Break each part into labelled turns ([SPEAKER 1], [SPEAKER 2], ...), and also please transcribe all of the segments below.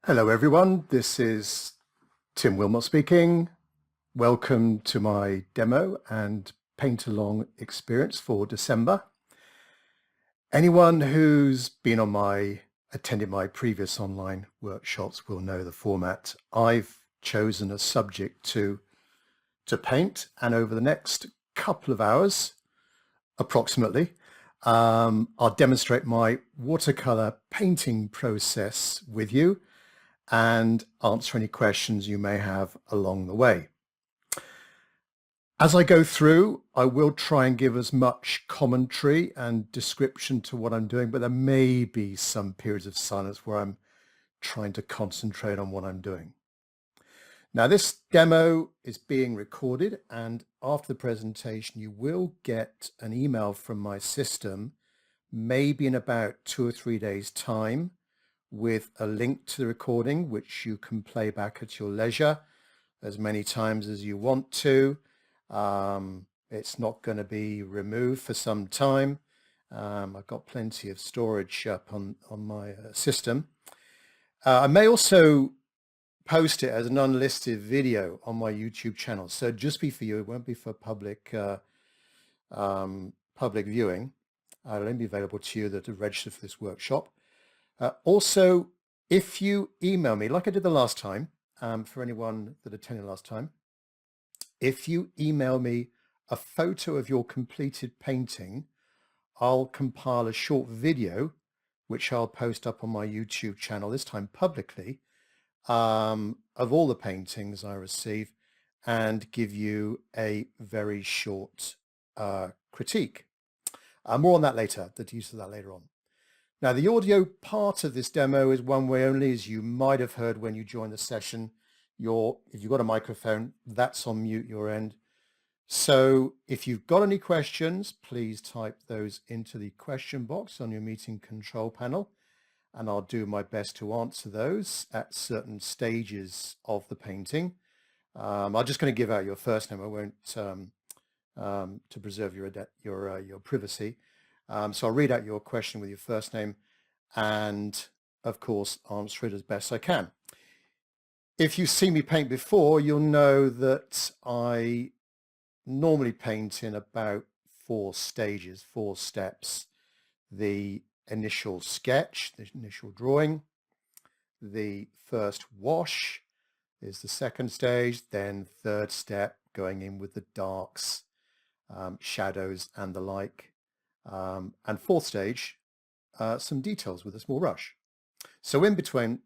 [SPEAKER 1] Hello everyone, this is Tim Wilmot speaking. Welcome to my demo and paint along experience for December. Anyone who's been attended my previous online workshops will know the format. I've chosen a subject to paint, and over the next couple of hours, approximately, I'll demonstrate my watercolor painting process with you and answer any questions you may have along the way. As I go through, I will try and give as much commentary and description to what I'm doing, but there may be some periods of silence where I'm trying to concentrate on what I'm doing. Now, this demo is being recorded, and after the presentation, you will get an email from my system, maybe in about 2 or 3 days' time, with a link to the recording, which you can play back at your leisure as many times as you want to. It's not going to be removed for some time. I've got plenty of storage up on my system. I may also post it as an unlisted video on my YouTube channel. So just be for you, it won't be for public viewing. It'll only be available to you that have registered for this workshop. Also, if you email me, like I did the last time, for anyone that attended last time, if you email me a photo of your completed painting, I'll compile a short video, which I'll post up on my YouTube channel, this time publicly, of all the paintings I receive, and give you a very short critique. More on that later, the use of that later on. Now, the audio part of this demo is one way only, as you might have heard when you joined the session. If you've got a microphone, that's on mute your end. So if you've got any questions, please type those into the question box on your meeting control panel, and I'll do my best to answer those at certain stages of the painting. I'm just going to give out your first name. I won't to preserve your privacy. So I'll read out your question with your first name and, of course, answer it as best I can. If you've seen me paint before, you'll know that I normally paint in about 4 stages, 4 steps. The initial sketch, the initial drawing, the first wash is the second stage, then third step, going in with the darks, shadows and the like. And fourth stage, some details with a small brush. So in between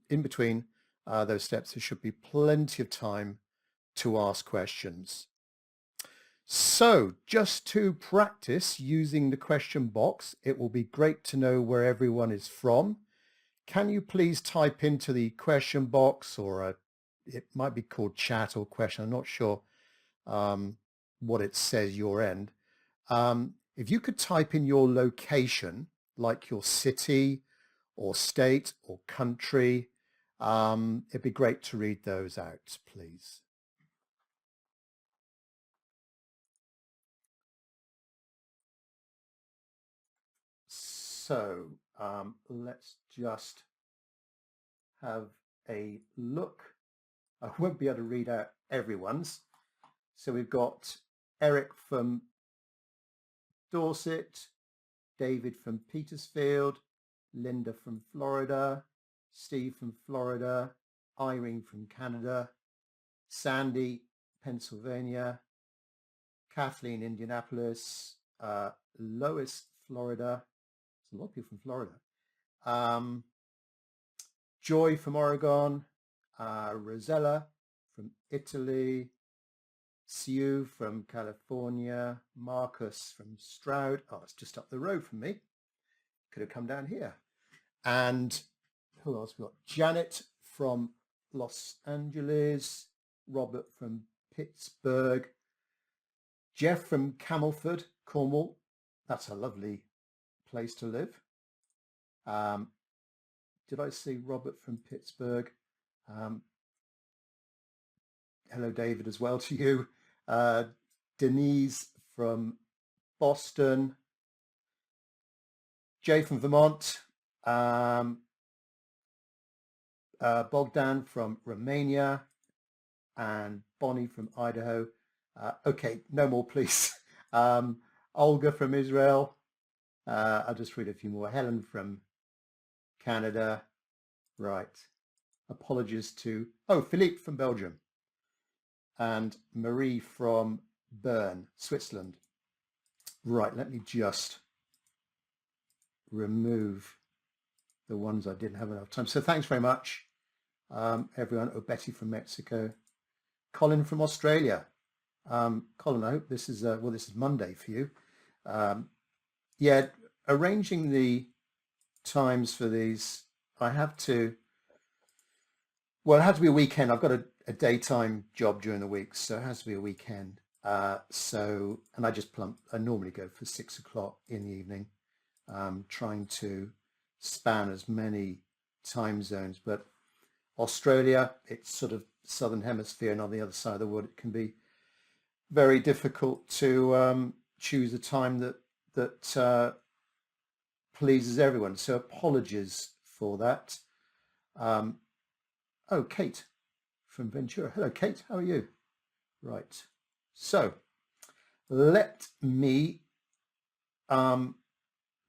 [SPEAKER 1] those steps, there should be plenty of time to ask questions. So just to practice using the question box, it will be great to know where everyone is from. Can you please type into the question box, or it might be called chat or question, I'm not sure what it says your end. If you could type in your location, like your city or state or country, it'd be great to read those out, please. So let's just have a look. I won't be able to read out everyone's. So we've got Eric from Dorset, David from Petersfield, Linda from Florida, Steve from Florida, Irene from Canada, Sandy, Pennsylvania, Kathleen, Indianapolis, Lois, Florida. There's a lot of people from Florida. Joy from Oregon, Rosella from Italy, Sue from California, Marcus from Stroud. Oh, it's just up the road from me. Could have come down here. And who else? We've got Janet from Los Angeles, Robert from Pittsburgh, Jeff from Camelford, Cornwall. That's a lovely place to live. Did I see Robert from Pittsburgh? Hello, David, as well to you. Denise from Boston, Jay from Vermont, Bogdan from Romania, and Bonnie from Idaho. Okay, no more, please. Olga from Israel. I'll just read a few more. Helen from Canada. Right. Apologies to, Philippe from Belgium. And Marie from Bern, Switzerland. Right, let me just remove the ones I didn't have enough time. So thanks very much, everyone. Betty from Mexico. Colin from Australia. Colin, I hope this is, this is Monday for you. Yeah, arranging the times for these, it had to be a weekend. I've got a daytime job during the week, so it has to be a weekend. And I normally go for 6 o'clock in the evening, trying to span as many time zones. But Australia, it's sort of southern hemisphere, and on the other side of the world, it can be very difficult to choose a time that pleases everyone. So apologies for that. Kate from Ventura. Hello, Kate. How are you? Right. So let me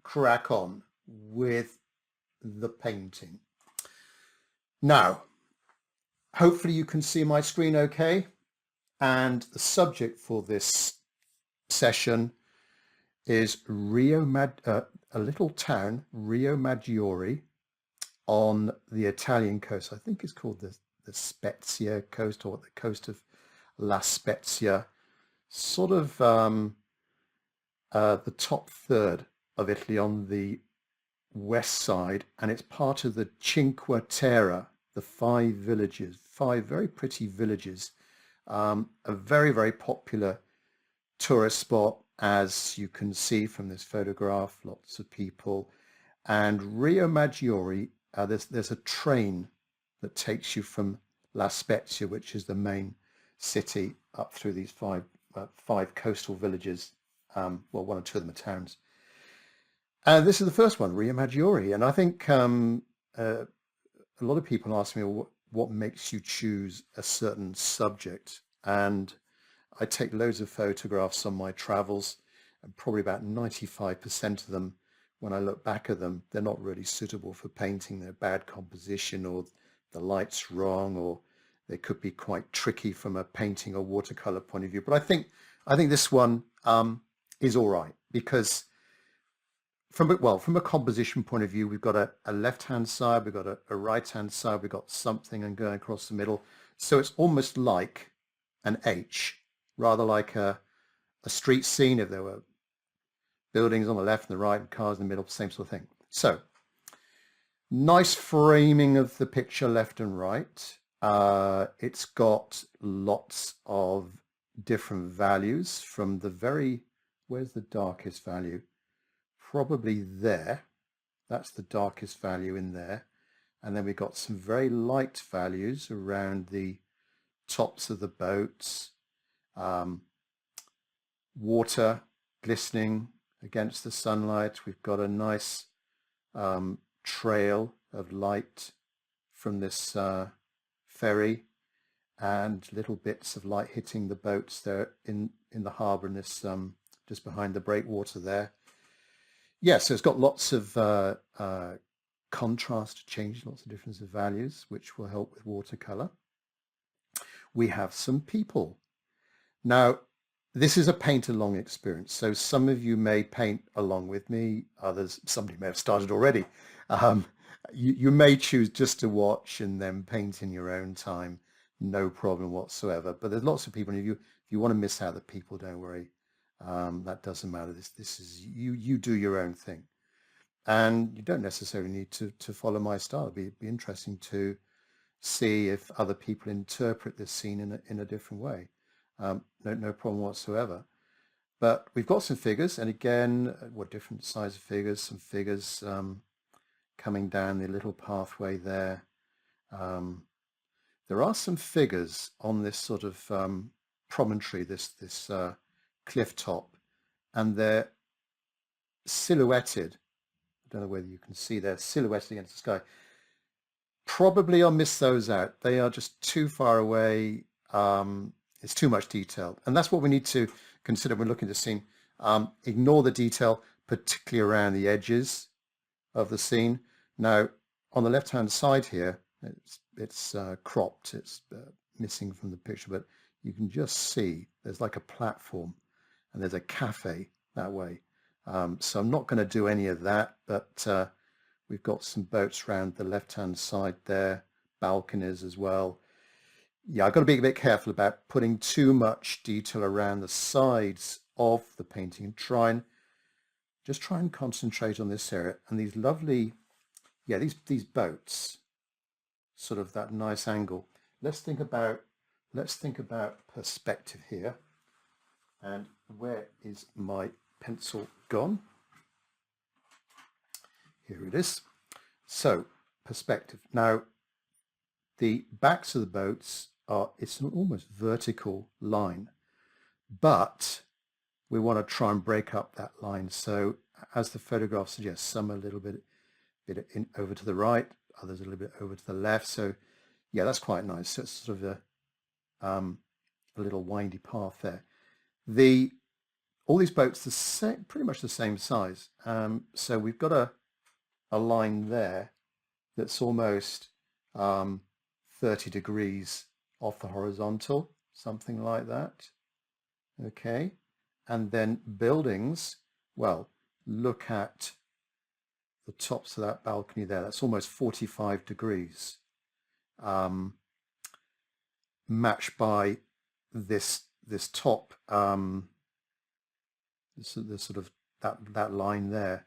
[SPEAKER 1] crack on with the painting. Now, hopefully you can see my screen okay. And the subject for this session is a little town, Rio Maggiore, on the Italian coast. I think it's called the Spezia coast, or the coast of La Spezia, sort of the top third of Italy on the west side, and it's part of the Cinque Terre, the five very pretty villages. A very, very popular tourist spot, as you can see from this photograph, lots of people. And Rio Maggiore, there's a train that takes you from La Spezia, which is the main city, up through these five coastal villages. One or two of them are towns. And this is the first one, Rio Maggiore. And I think a lot of people ask me, what makes you choose a certain subject? And I take loads of photographs on my travels, and probably about 95% of them, when I look back at them, they're not really suitable for painting. They're bad composition, or the light's wrong, or they could be quite tricky from a painting or watercolor point of view. But I think this one is all right, because from a composition point of view, we've got a left-hand side, we've got a right-hand side, we've got something and going across the middle. So it's almost like an H, rather like a street scene if there were buildings on the left and the right and cars in the middle, same sort of thing. So nice framing of the picture left and right. It's got lots of different values from where's the darkest value? Probably there. That's the darkest value in there. And then we've got some very light values around the tops of the boats. Water glistening against the sunlight. We've got a nice trail of light from this ferry, and little bits of light hitting the boats there in the harbour, and this just behind the breakwater there. Yeah, so it's got lots of contrast change, lots of difference of values, which will help with watercolor. We have some people. Now, this is a paint along experience, so some of you may paint along with me, somebody may have started already. You may choose just to watch and then paint in your own time, no problem whatsoever. But there's lots of people, and if you want to miss out the people, don't worry. That doesn't matter. This is you do your own thing, and you don't necessarily need to follow my style. It'd be interesting to see if other people interpret this scene in a different way. No problem whatsoever. But we've got some figures, and again, different size of figures, some figures coming down the little pathway there. There are some figures on this sort of promontory, this cliff top, and they're silhouetted. I don't know whether you can see, they're silhouetted against the sky. probably I'll miss those out. They are just too far away. It's too much detail. And that's what we need to consider when looking at the scene. Ignore the detail, particularly around the edges of the scene. Now, on the left-hand side here, it's cropped. It's missing from the picture, but you can just see there's like a platform and there's a cafe that way. So I'm not going to do any of that, but we've got some boats around the left-hand side there, balconies as well. Yeah, I've got to be a bit careful about putting too much detail around the sides of the painting. Try and concentrate on this area and these lovely, yeah, these boats, sort of that nice angle. Let's think about perspective here. And where is my pencil gone? Here it is. So perspective. Now, the backs of the boats it's an almost vertical line, but we want to try and break up that line. So as the photograph suggests, some a little bit over to the right, others a little bit over to the left. So yeah, that's quite nice. So it's sort of a little windy path there. All these boats are pretty much the same size. So we've got a line there that's almost 30 degrees off the horizontal, something like that. Okay. And then buildings, well, look at the tops of that balcony there. That's almost 45 degrees. Matched by this top, this sort of that line there,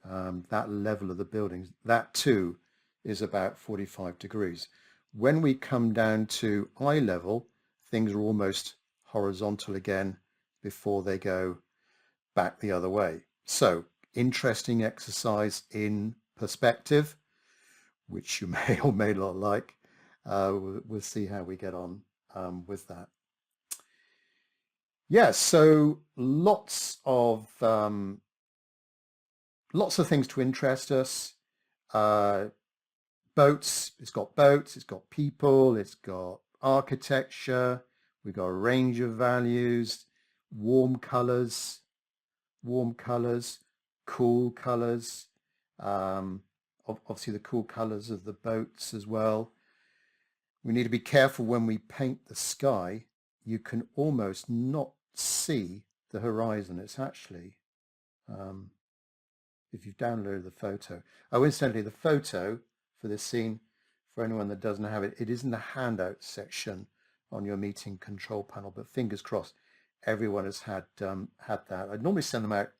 [SPEAKER 1] that level of the buildings, that too is about 45 degrees. When we come down to eye level, things are almost horizontal again before they go back the other way. So interesting exercise in perspective, which you may or may not like. We'll see how we get on with that. Yeah, so lots of things to interest us. Boats, it's got people, it's got architecture, we've got a range of values, warm colors, cool colors, obviously the cool colors of the boats as well. We need to be careful when we paint the sky. You can almost not see the horizon. It's actually, if you've downloaded the photo. Oh, incidentally, the photo for this scene, for anyone that doesn't have it, it is in the handout section on your meeting control panel, but fingers crossed everyone has had that. I'd normally send them out.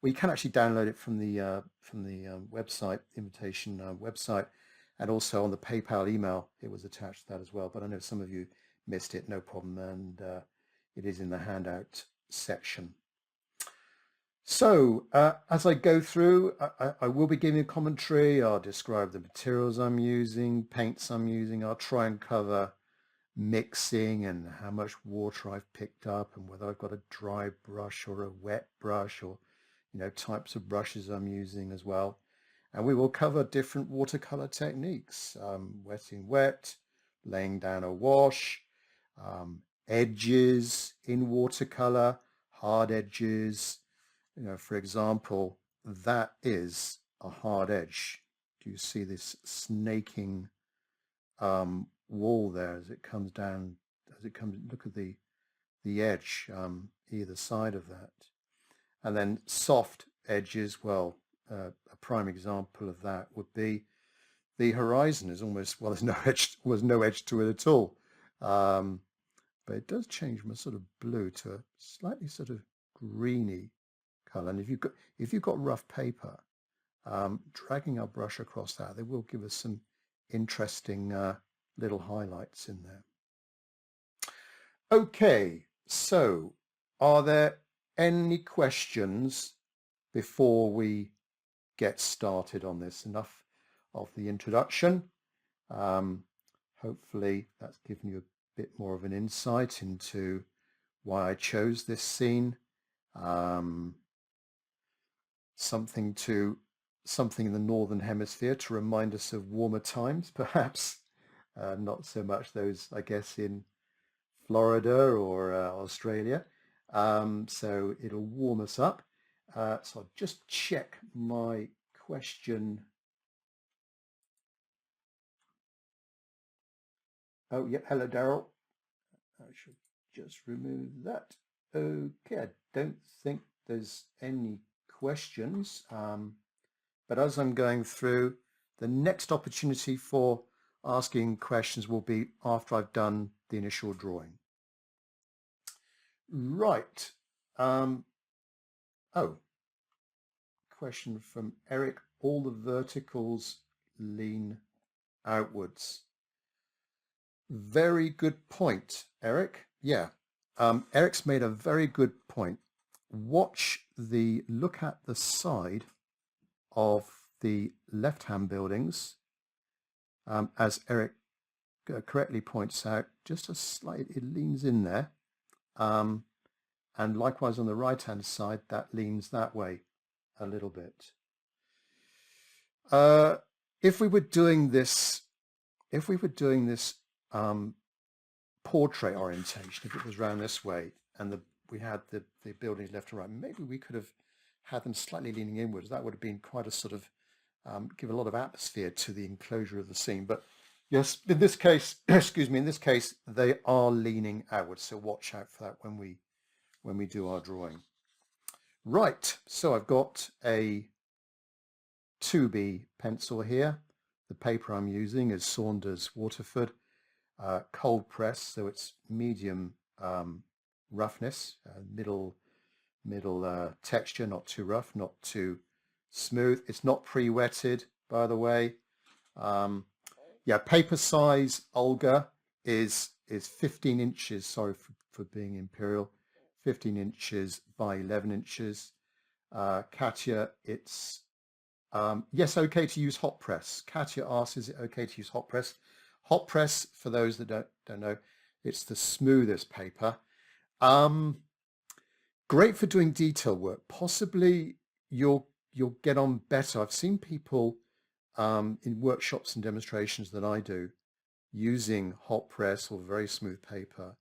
[SPEAKER 1] Well, you can actually download it from the website, invitation website, and also on the PayPal email it was attached to that as well, but I know some of you missed it, no problem, and it is in the handout section. So as I go through, I will be giving a commentary. I'll describe the materials I'm using, paints I'm using. I'll try and cover mixing and how much water I've picked up and whether I've got a dry brush or a wet brush, or types of brushes I'm using as well. And we will cover different watercolor techniques, wetting wet, laying down a wash, edges in watercolor, hard edges. For example, that is a hard edge. Do you see this snaking wall there as it comes down, look at the edge either side of that. And then soft edges, well, a prime example of that would be the horizon is almost, well, there's no edge to it at all. But it does change from a sort of blue to a slightly sort of greeny color. And if you've got rough paper, dragging our brush across that, they will give us some interesting little highlights in there. Okay, so are there any questions before we get started on this? Enough of the introduction. Hopefully that's given you a bit more of an insight into why I chose this scene. Something to something in the Northern Hemisphere to remind us of warmer times, perhaps. Not so much those, I guess, in Florida or Australia. So it'll warm us up. So I'll just check my question. Oh, yeah. Hello, Daryl. I should just remove that. Okay, I don't think there's any questions. But as I'm going through, the next opportunity for asking questions will be after I've done the initial drawing. Right. Oh, question from Eric. All the verticals lean outwards. Very good point, Eric. Yeah. Eric's made a very good point. Look at the side of the left-hand buildings, as Eric correctly points out, just a slight, it leans in there. And likewise on the right-hand side, that leans that way a little bit. If we were doing this portrait orientation, if it was round this way and we had the buildings left and right, maybe we could have had them slightly leaning inwards. That would have been quite a sort of give a lot of atmosphere to the enclosure of the scene. But yes, in this case, excuse me, in this case, they are leaning outwards. So watch out for that when we do our drawing. Right, so I've got a 2B pencil here. The paper I'm using is Saunders Waterford cold press, so it's medium roughness, middle texture, not too rough, not too smooth. It's not pre-wetted, by the way. Yeah, paper size Olga is 15 inches. Sorry for being imperial. 15 inches by 11 inches. Katya, it's yes, okay to use hot press. Katya asks, is it okay to use hot press? Hot press, for those that don't know, it's the smoothest paper. Great for doing detail work. Possibly you'll get on better. I've seen people in workshops and demonstrations that I do using hot press or very smooth paper,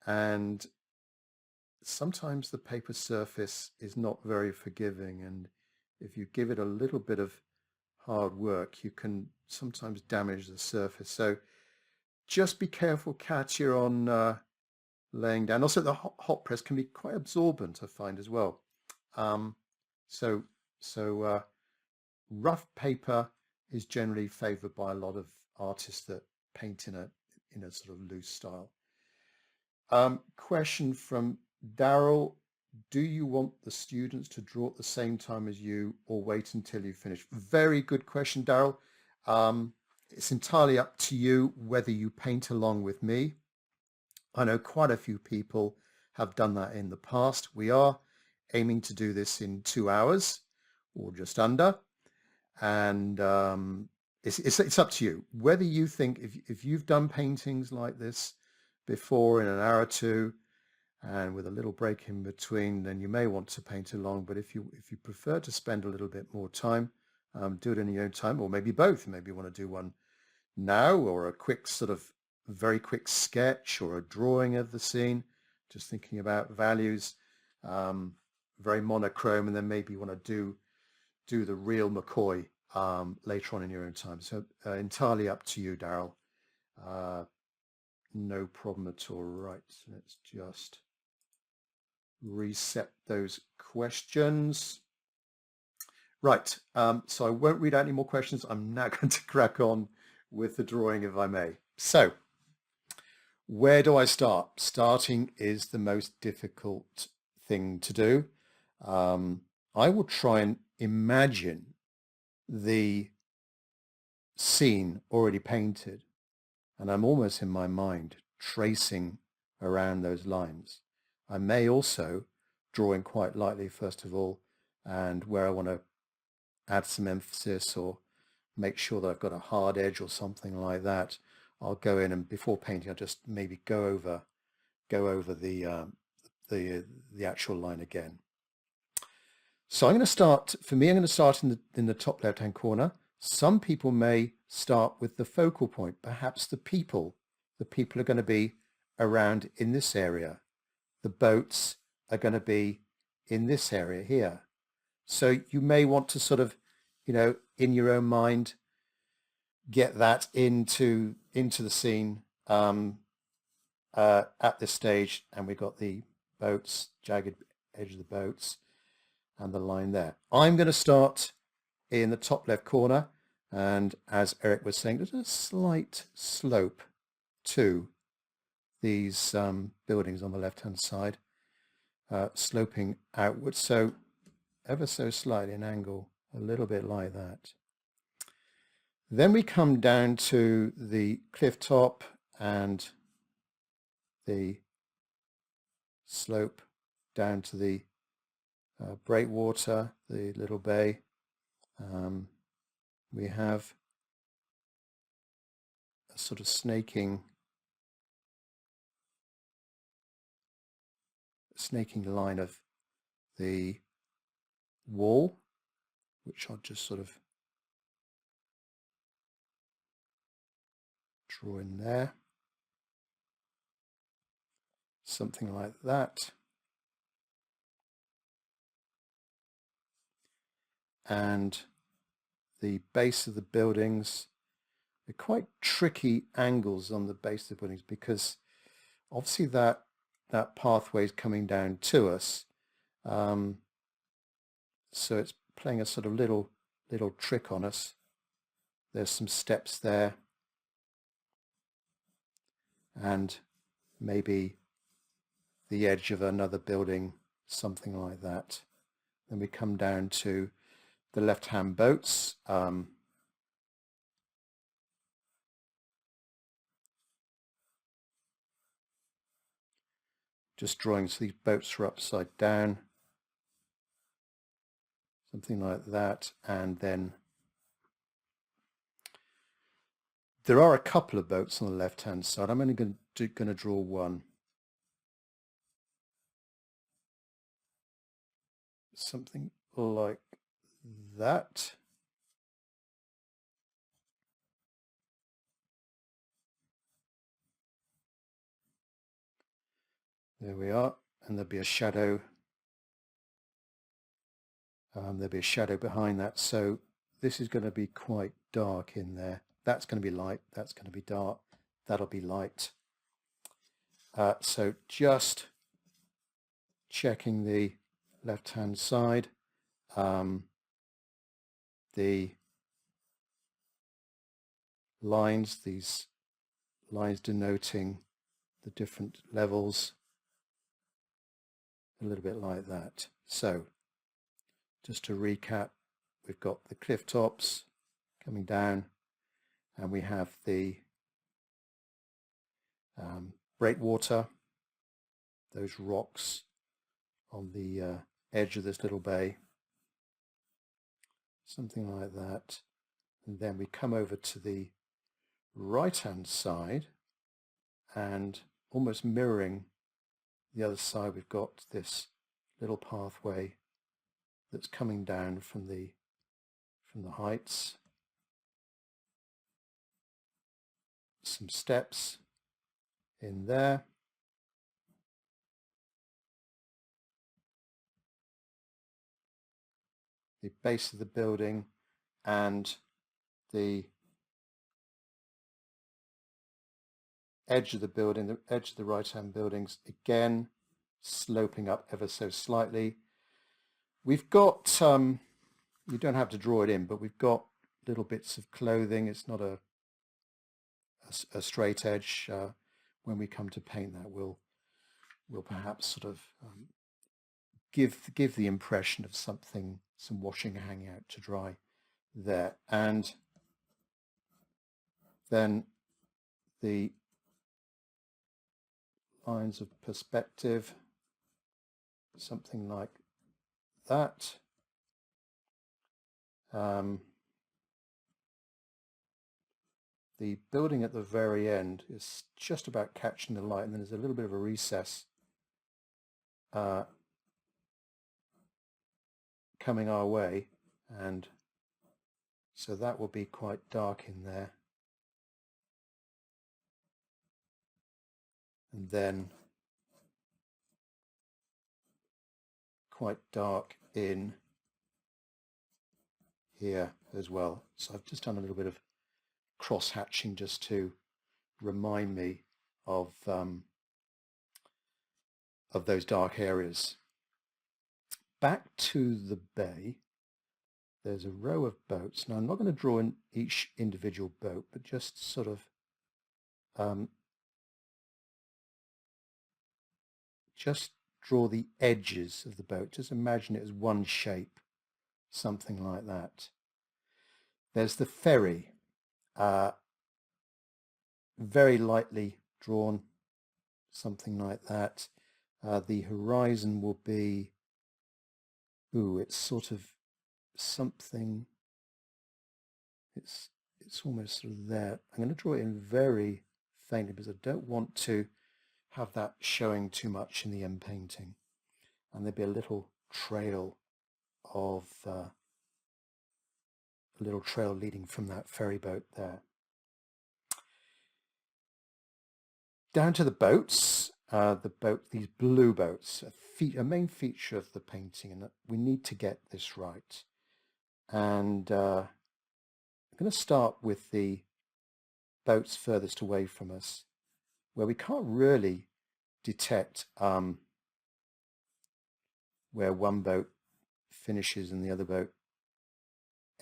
[SPEAKER 1] and sometimes the paper surface is not very forgiving, and if you give it a little bit of hard work, you can sometimes damage the surface. So just be careful, Katya, on laying down. Also, the hot press can be quite absorbent, I find, as well. So rough paper is generally favored by a lot of artists that paint in a sort of loose style. Question from Daryl. Do you want the students to draw at the same time as you or wait until you finish? Very good question, Daryl. It's entirely up to you whether you paint along with me. I know quite a few people have done that in the past. We are aiming to do this in 2 hours or just under. And it's up to you whether you think if you've done paintings like this before in an hour or two, and with a little break in between, then you may want to paint along. But if you prefer to spend a little bit more time, do it in your own time, or maybe both. Maybe you want to do one now, or a quick sort of very quick sketch or a drawing of the scene, just thinking about values, very monochrome, and then maybe you want to do the real McCoy later on in your own time. So entirely up to you, Daryl. No problem at all. Right, so let's just reset those questions. Right, so I won't read out any more questions. I'm now going to crack on with the drawing, if I may. So where do I start? Starting is the most difficult thing to do. I will try and imagine the scene already painted, and I'm almost in my mind tracing around those lines. I may also draw in quite lightly first of all, and where I want to add some emphasis or make sure that I've got a hard edge or something like that, I'll go in, and before painting I'll just maybe go over the actual line again. So I'm going to start, for me, I'm going to start in the top left-hand corner. Some people may start with the focal point. Perhaps the people are going to be around in this area. The boats are going to be in this area here. So you may want to sort of, you know, in your own mind, get that into the scene at this stage. And we've got the boats, jagged edge of the boats, and the line there. I'm going to start in the top left corner, and as Eric was saying, there's a slight slope to these buildings on the left hand side, sloping outwards, so ever so slightly an angle, a little bit like that. Then we come down to the cliff top and the slope down to the breakwater, the little bay. We have a sort of snaking line of the wall, which I'll just sort of draw in there, something like that. And the base of the buildings, they're quite tricky angles on the base of the buildings, because obviously that pathway is coming down to us, so it's playing a sort of little trick on us. There's some steps there, and maybe the edge of another building, something like that. Then we come down to the left-hand boats. Just drawing, so these boats are upside down, something like that. And then there are a couple of boats on the left-hand side. I'm only going to draw one. Something like that. There we are, and there'll be a shadow. There'll be a shadow behind that, so this is going to be quite dark in there. That's going to be light, that's going to be dark, that'll be light. So just checking the left-hand side, the lines, these lines denoting the different levels, a little bit like that. So just to recap, we've got the cliff tops coming down, and we have the breakwater, those rocks on the edge of this little bay, something like that. And then we come over to the right hand side, and almost mirroring the other side, we've got this little pathway that's coming down from the heights, some steps in there, the base of the building, and the edge of the building, the edge of the right-hand buildings, again sloping up ever so slightly. We've got, you don't have to draw it in, but we've got little bits of clothing. It's not a straight edge. When we come to paint that, we'll perhaps sort of give the impression of something, some washing hanging out to dry there. And then the lines of perspective, something like that. The building at the very end is just about catching the light, and then there's a little bit of a recess coming our way, and so that will be quite dark in there. And then quite dark in here as well. So I've just done a little bit of cross hatching just to remind me of those dark areas. Back to the bay, there's a row of boats. Now I'm not going to draw in each individual boat, but just sort of just draw the edges of the boat. Just imagine it as one shape, something like that. There's the ferry, very lightly drawn, something like that. The horizon will be, it's sort of something, it's almost sort of there. I'm going to draw it in very faintly because I don't want to have that showing too much in the end painting. And there'll be a little trail of a little trail leading from that ferry boat there. Down to the boats, these blue boats, a main feature of the painting, and we need to get this right. And I'm going to start with the boats furthest away from us, where we can't really detect where one boat finishes and the other boat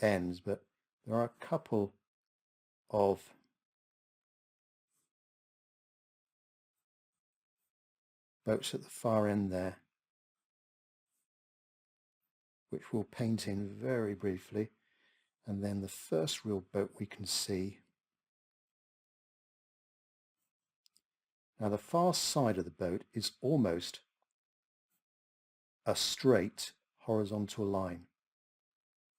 [SPEAKER 1] ends, but there are a couple of boats at the far end there, which we'll paint in very briefly. And then the first real boat we can see. Now the far side of the boat is almost a straight horizontal line.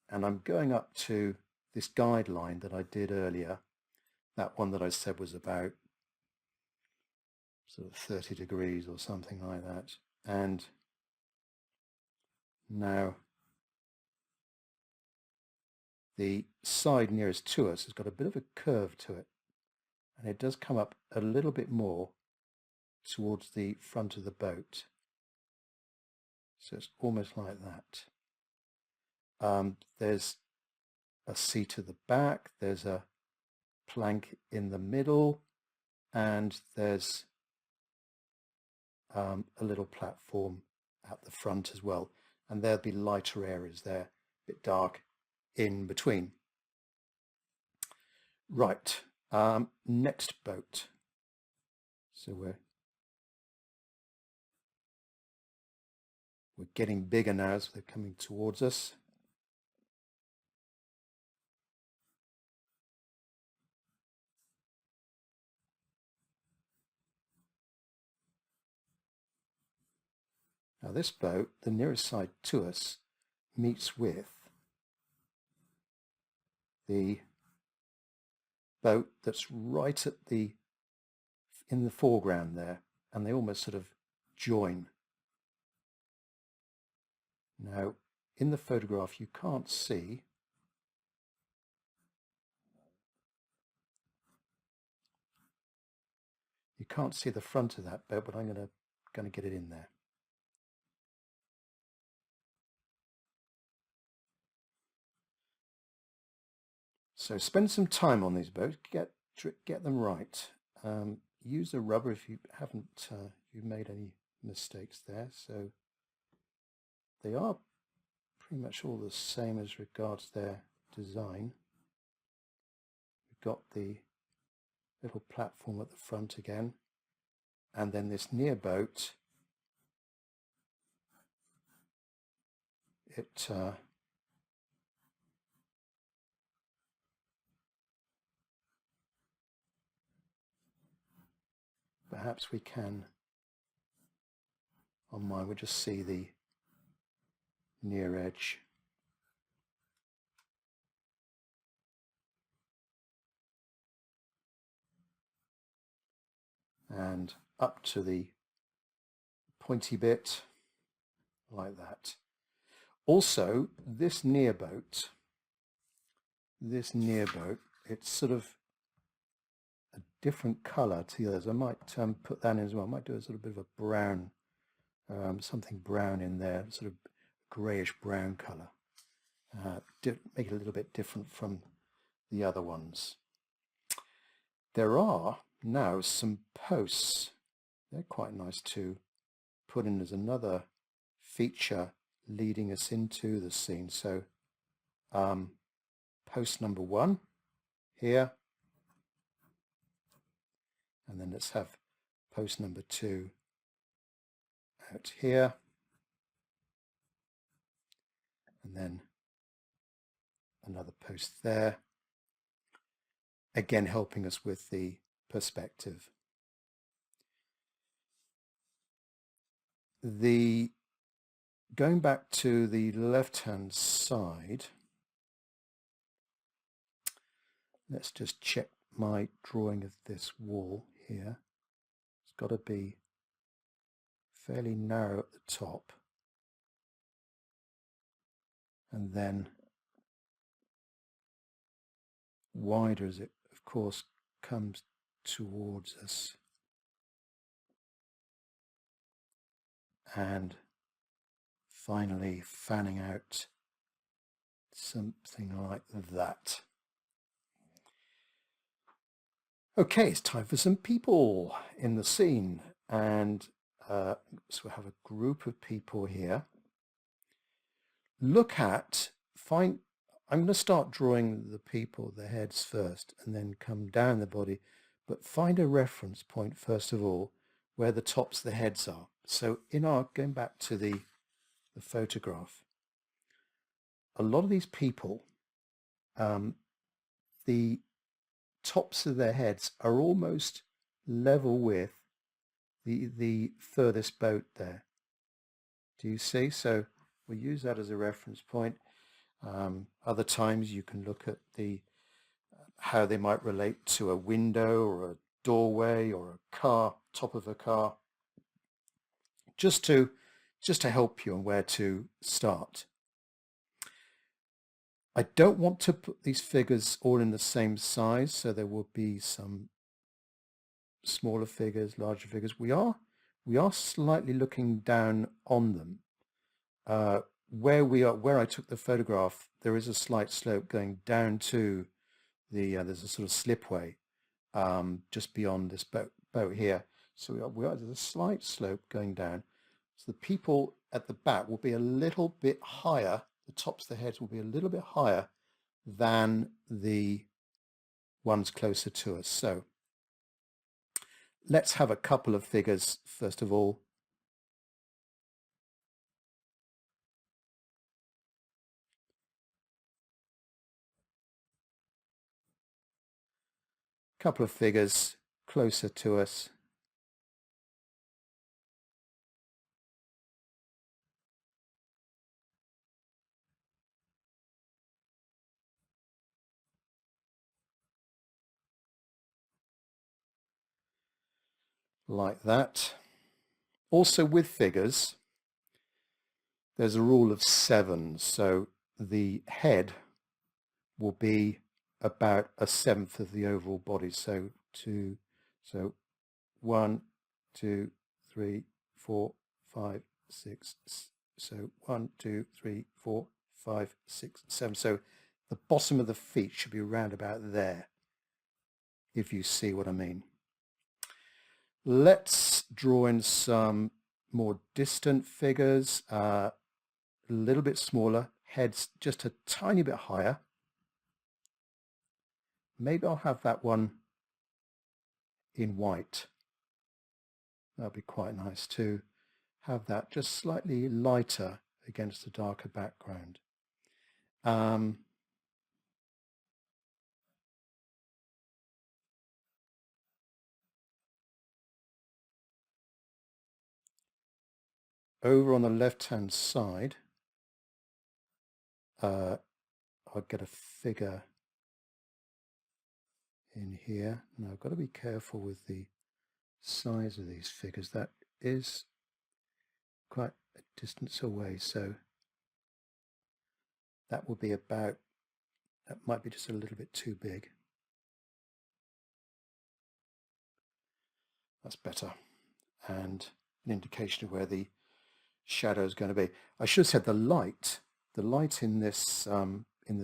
[SPEAKER 1] And I'm going up to this guideline that I did earlier, that one that I said was about sort of 30 degrees or something like that. And now the side nearest to us has got a bit of a curve to it, and it does come up a little bit more towards the front of the boat. So it's almost like that. There's a seat at the back, there's a plank in the middle, and there's a little platform at the front as well. And there'll be lighter areas there, a bit dark in between. Right, next boat. So we're getting bigger now, so they're coming towards us. Now this boat, the nearest side to us, meets with the boat that's right at in the foreground there, and they almost sort of join. Now in the photograph you can't see the front of that boat, but I'm going to get it in there. So spend some time on these boats, get them right. Use a rubber if you haven't you've made any mistakes there. So they are pretty much all the same as regards their design. We've got the little platform at the front again, and then this near boat, perhaps we can, on mine we just see the near edge. And up to the pointy bit, like that. Also, this near boat, it's sort of a different colour to the others. I might put that in as well. I might do a sort of bit of a brown, something brown in there, sort of greyish brown colour. Make it a little bit different from the other ones. There are now some posts. They're quite nice to put in as another feature leading us into the scene. So post number 1 here, and then let's have post number 2 out here, and then another post there, again helping us with the perspective. Going back to the left-hand side, let's just check my drawing of this wall here. It's got to be fairly narrow at the top, and then wider as it, of course, comes towards us. And finally fanning out something like that. Okay, it's time for some people in the scene, and so we have a group of people here. I'm going to start drawing the people, the heads first, and then come down the body, but find a reference point first of all where the tops of the heads are. So going back to the photograph, a lot of these people, the tops of their heads are almost level with the furthest boat there. Do you see? So we'll use that as a reference point. Other times you can look at how they might relate to a window or a doorway or a car, top of a car, just to help you on where to start. I don't want to put these figures all in the same size, so there will be some smaller figures, larger figures. We are slightly looking down on them. Where I took the photograph, there is a slight slope going down to there's a sort of slipway just beyond this boat here. So there's a slight slope going down. So the people at the back will be a little bit higher. The tops of the heads will be a little bit higher than the ones closer to us. So let's have a couple of figures first of all. Couple of figures closer to us. Like that. Also with figures, there's a rule of 7. So the head will be about 1/7 of the overall body. So 1, 2, 3, 4, 5, 6. So 1, 2, 3, 4, 5, 6, 7. So the bottom of the feet should be around about there, if you see what I mean. Let's draw in some more distant figures, a little bit smaller, heads just a tiny bit higher. Maybe I'll have that one in white. That'll be quite nice to have that just slightly lighter against a darker background. Over on the left-hand side, I'll get a figure in here. Now I've got to be careful with the size of these figures. That is quite a distance away, so That will be about, that might be just a little bit too big. That's better. And an indication of where the shadow is going to be. I should have said the light in this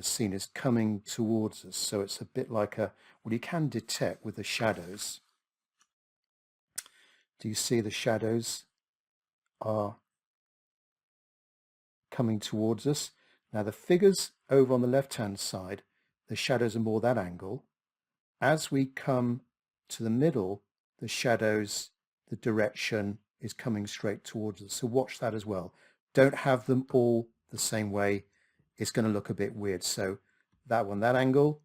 [SPEAKER 1] scene is coming towards us, so it's a bit like a, well, you can detect with the shadows. Do you see the shadows are coming towards us? Now the figures over on the left hand side, the shadows are more that angle. As we come to the middle, the shadows, the direction is coming straight towards us. So watch that as well. Don't have them all the same way. It's going to look a bit weird. So that one, that angle,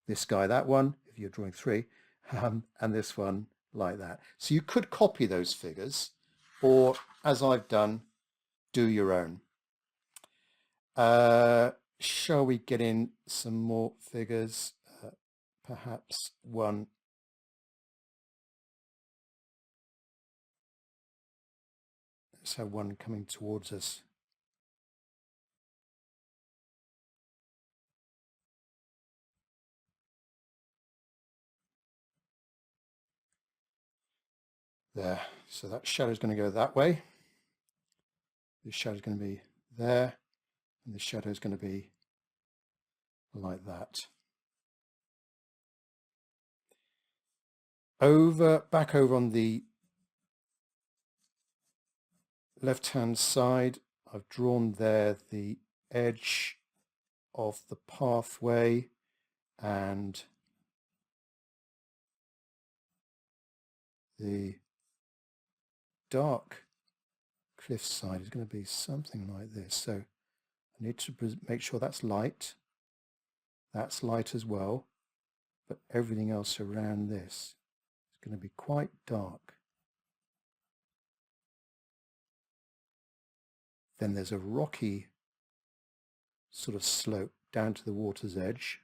[SPEAKER 1] this guy, that one, if you're drawing three, and this one like that. So you could copy those figures, or as I've done, do your own. Shall we get in some more figures? Perhaps one. Let's have one coming towards us. There. So that shadow is going to go that way. This shadow is going to be there, and the shadow is going to be like that. Back over on the left-hand side, I've drawn there the edge of the pathway and the dark cliff side is going to be something like this. So I need to make sure that's light as well, but everything else around this is going to be quite dark. Then there's a rocky sort of slope down to the water's edge,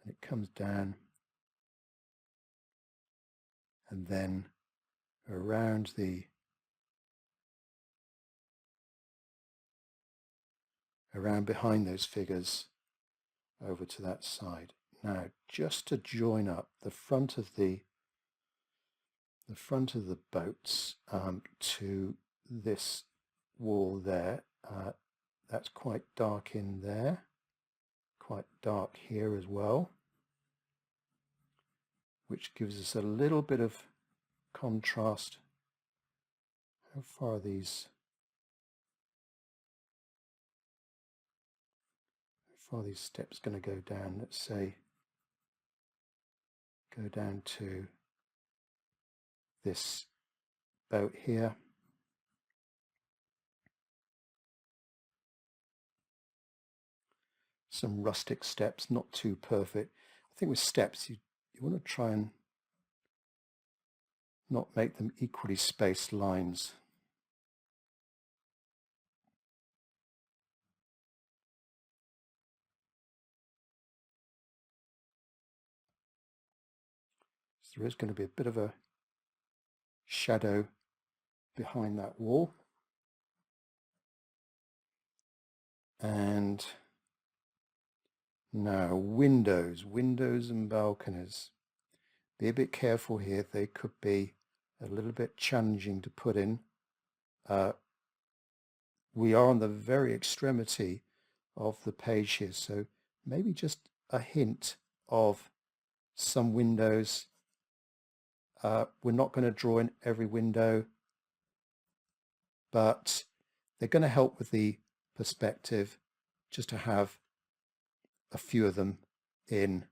[SPEAKER 1] and it comes down and then around behind those figures over to that side. Now, just to join up the front of the boats to this wall there, that's quite dark in there, quite dark here as well, which gives us a little bit of contrast. How far are these? How far are these steps going to go down? Let's say go down to this boat here. Some rustic steps, not too perfect. I think with steps you want to try and not make them equally spaced lines. So there is going to be a bit of a shadow behind that wall. And now windows and balconies. Be a bit careful here. They could be a little bit challenging to put in. We are on the very extremity of the page here, so maybe just a hint of some windows. We're not going to draw in every window, but they're going to help with the perspective, just to have a few of them in,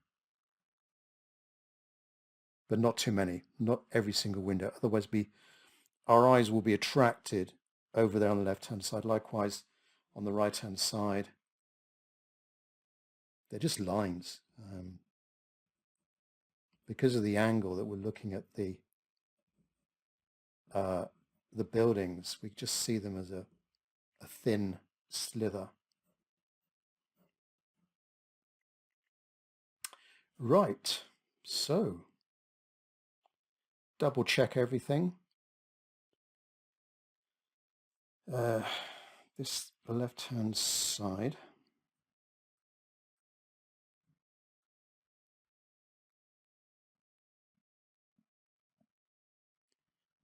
[SPEAKER 1] but not too many, not every single window. Otherwise our eyes will be attracted over there on the left hand side. Likewise on the right hand side, they're just lines. Because of the angle that we're looking at the buildings, we just see them as a thin slither. Right, so double check everything. This left-hand side.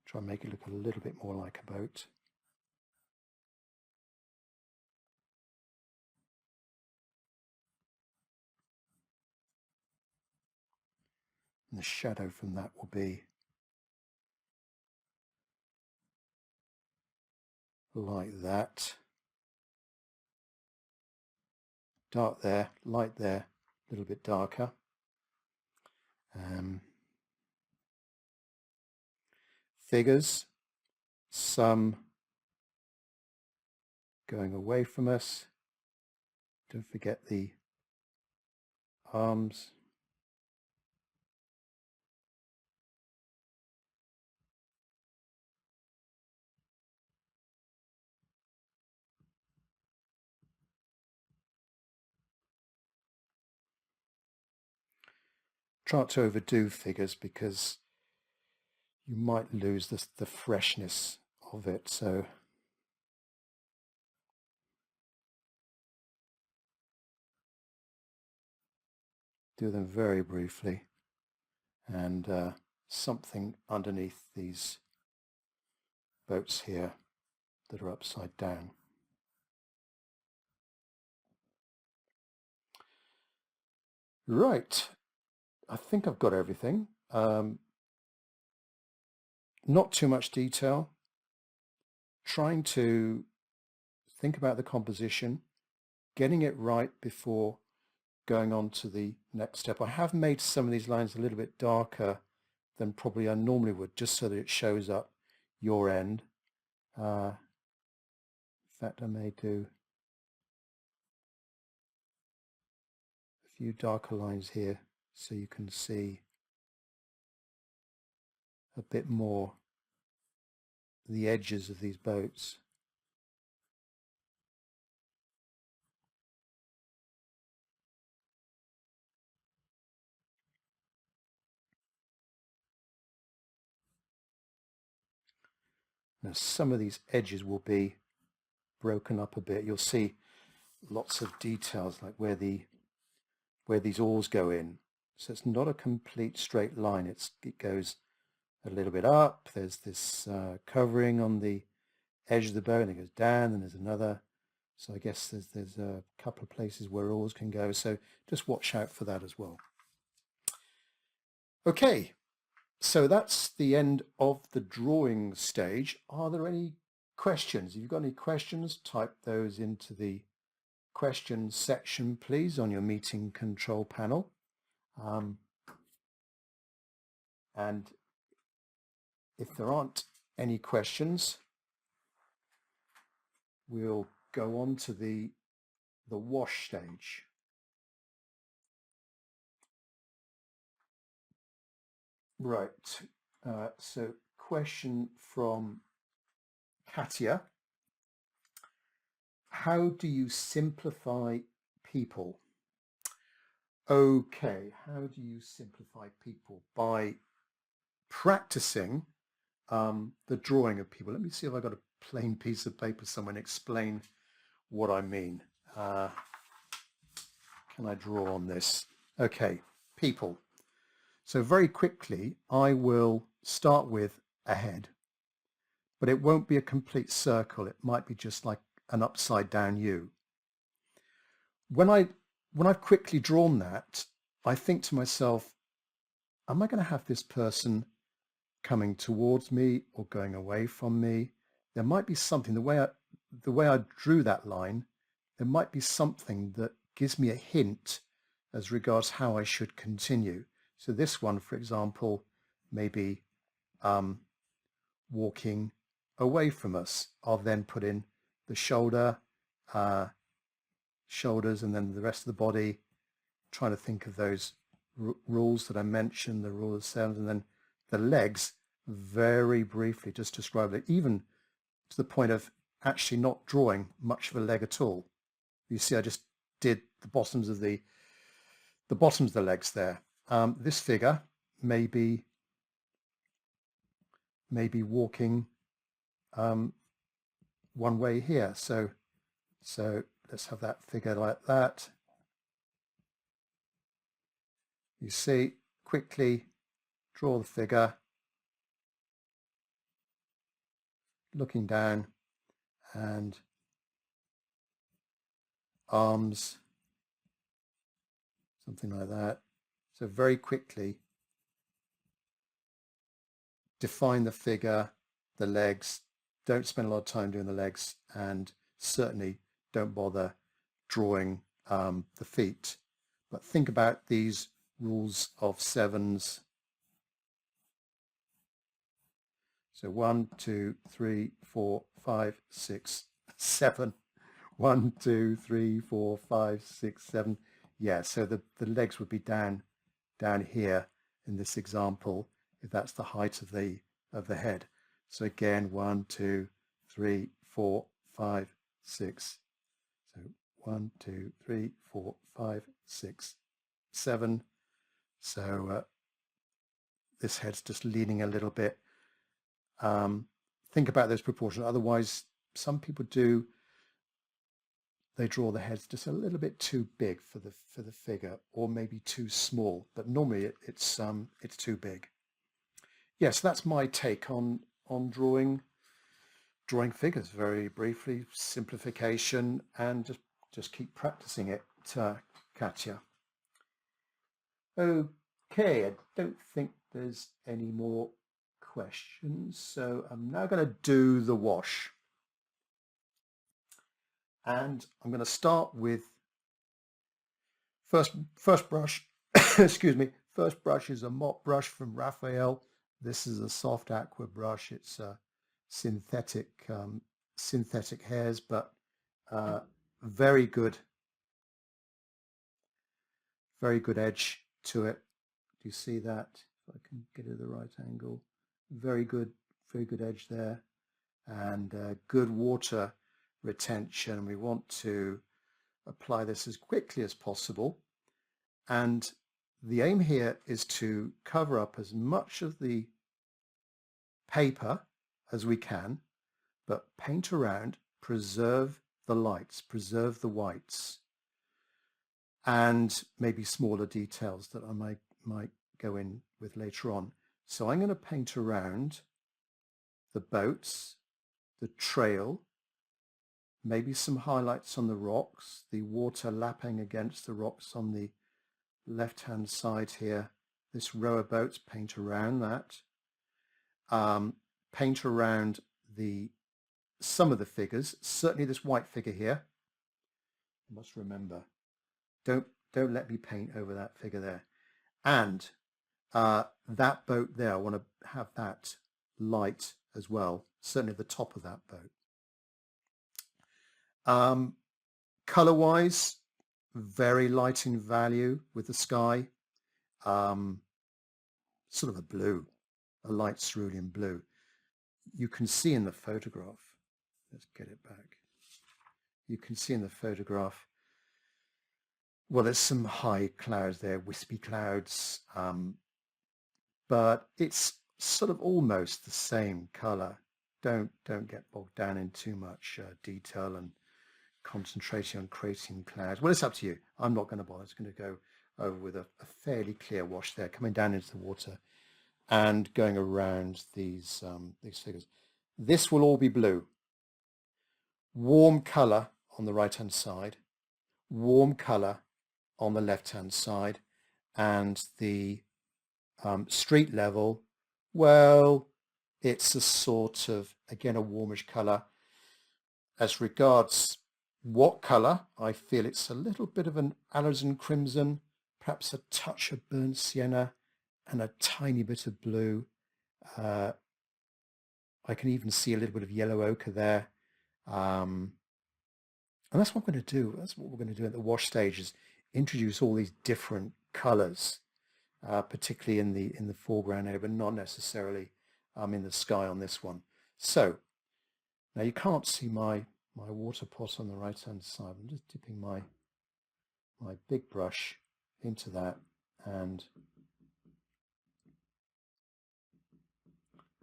[SPEAKER 1] Try and make it look a little bit more like a boat. And the shadow from that will be like that. Dark there, light there, a little bit darker. Figures, some going away from us. Don't forget the arms. Try not to overdo figures because you might lose the freshness of it. So do them very briefly, and something underneath these boats here that are upside down. Right, I think I've got everything. Not too much detail. Trying to think about the composition, getting it right before going on to the next step. I have made some of these lines a little bit darker than probably I normally would, just so that it shows up your end. In fact, I may do a few darker lines here so you can see a bit more the edges of these boats. Now some of these edges will be broken up a bit. You'll see lots of details like where these oars go in. So it's not a complete straight line. It goes a little bit up. There's this covering on the edge of the boat, and it goes down, and there's another. So I guess there's a couple of places where oars can go. So just watch out for that as well. Okay, so that's the end of the drawing stage. Are there any questions? If you've got any questions, type those into the questions section, please, on your meeting control panel. And if there aren't any questions, we'll go on to the wash stage. Right, so question from Katia. How do you simplify people? Okay, how do you simplify people? By practicing the drawing of people. Let me see if I've got a plain piece of paper somewhere and explain what I mean. Can I draw on this? Okay, people. So very quickly, I will start with a head, but it won't be a complete circle. It might be just like an upside down U. When I've quickly drawn that, I think to myself, am I going to have this person coming towards me or going away from me? There might be something, the way I drew that line, there might be something that gives me a hint as regards how I should continue. So this one, for example, may be walking away from us. I'll then put in the shoulders, and then the rest of the body, trying to think of those rules that I mentioned, the rule of sevens, and then the legs, very briefly, just describe it, even to the point of actually not drawing much of a leg at all. You see, I just did the bottoms of the legs there. This figure may be walking one way here. So let's have that figure like that. You see, quickly draw the figure, looking down, and arms, something like that. So very quickly define the figure, the legs. Don't spend a lot of time doing the legs, and certainly don't bother drawing the feet. But think about these rules of sevens. So 1, 2, 3, 4, 5, 6, 7. 1, 2, 3, 4, 5, 6, 7. Yeah, so the legs would be down here in this example, if that's the height of the head. So again, 1, 2, 3, 4, 5, 6. So 1, 2, 3, 4, 5, 6, 7. So this head's just leaning a little bit. Think about those proportions. Otherwise, some people do. They draw the heads just a little bit too big for the figure, or maybe too small. But normally it's too big. Yes, that's my take on drawing figures. Very briefly, simplification, and just keep practicing it, Katya. Okay, I don't think there's any more questions, so I'm now going to do the wash. And I'm going to start with first brush. Excuse me. First brush is a mop brush from Raphael. This is a soft aqua brush. It's synthetic hairs, but very good edge to it. Do you see that? If I can get it at the right angle. Very good edge there, and good water retention. We want to apply this as quickly as possible, and the aim here is to cover up as much of the paper as we can, but paint around, preserve the lights, preserve the whites, and maybe smaller details that I might go in with later on. So I'm going to paint around the boats, the trail, maybe some highlights on the rocks, the water lapping against the rocks on the left-hand side here. This row of boats, paint around that. Paint around some of the figures, certainly this white figure here. You must remember, don't let me paint over that figure there. And that boat there, I want to have that light as well, certainly at the top of that boat. Color-wise, very light in value with the sky. Sort of a light cerulean blue. You can see in the photograph, let's get it back. You can see in the photograph, well, there's some high clouds there, wispy clouds, but it's sort of almost the same color. Don't get bogged down in too much detail and concentrating on creating clouds. Well, it's up to you. I'm not going to bother. It's going to go over with a fairly clear wash there, coming down into the water and going around these figures. This will all be blue. Warm color on the right hand side, warm color on the left hand side, and the street level, well, it's a sort of, again, a warmish color. As regards what color, I feel it's a little bit of an alizarin crimson, perhaps a touch of burnt sienna, and a tiny bit of blue. I can even see a little bit of yellow ochre there. And that's what I'm going to do. That's what we're going to do at the wash stage, is introduce all these different colors, particularly in the foreground area, but not necessarily in the sky on this one. So now you can't see my water pot on the right hand side. I'm just dipping my big brush into that, and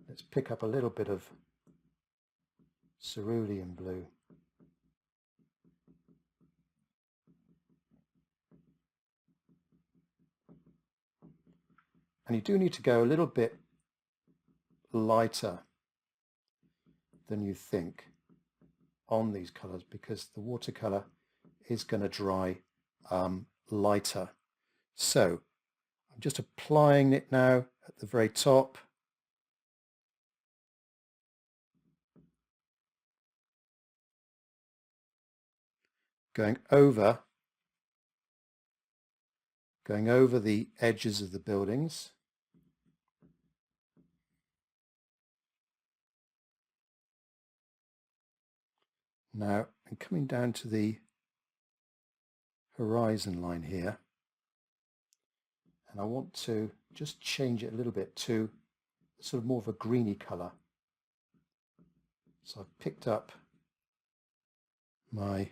[SPEAKER 1] let's pick up a little bit of cerulean blue. And you do need to go a little bit lighter than you think on these colours, because the watercolour is going to dry lighter. So I'm just applying it now at the very top. Going over the edges of the buildings. Now I'm coming down to the horizon line here, and I want to just change it a little bit to sort of more of a greeny colour. So I've picked up my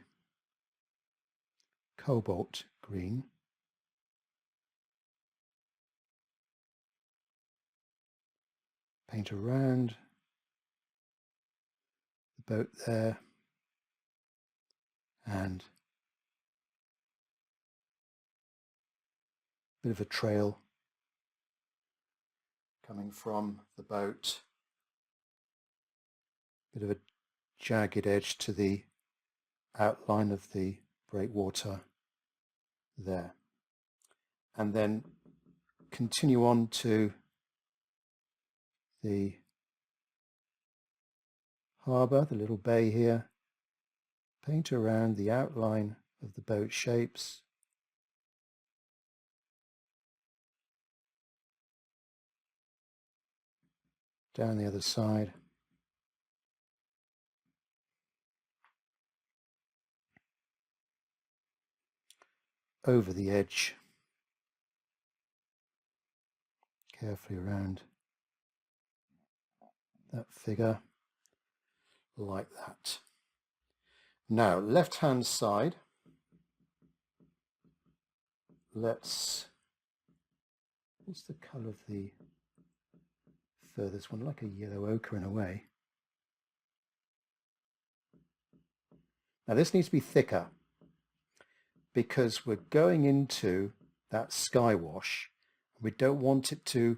[SPEAKER 1] cobalt green, paint around the boat there, and a bit of a trail coming from the boat, bit of a jagged edge to the outline of the breakwater there, and then continue on to the harbour, the little bay here, paint around the outline of the boat shapes, down the other side, over the edge, carefully around that figure, like that. Now, left hand side, what's the colour of the furthest one? Like a yellow ochre in a way. Now this needs to be thicker, because we're going into that sky wash. We don't want it to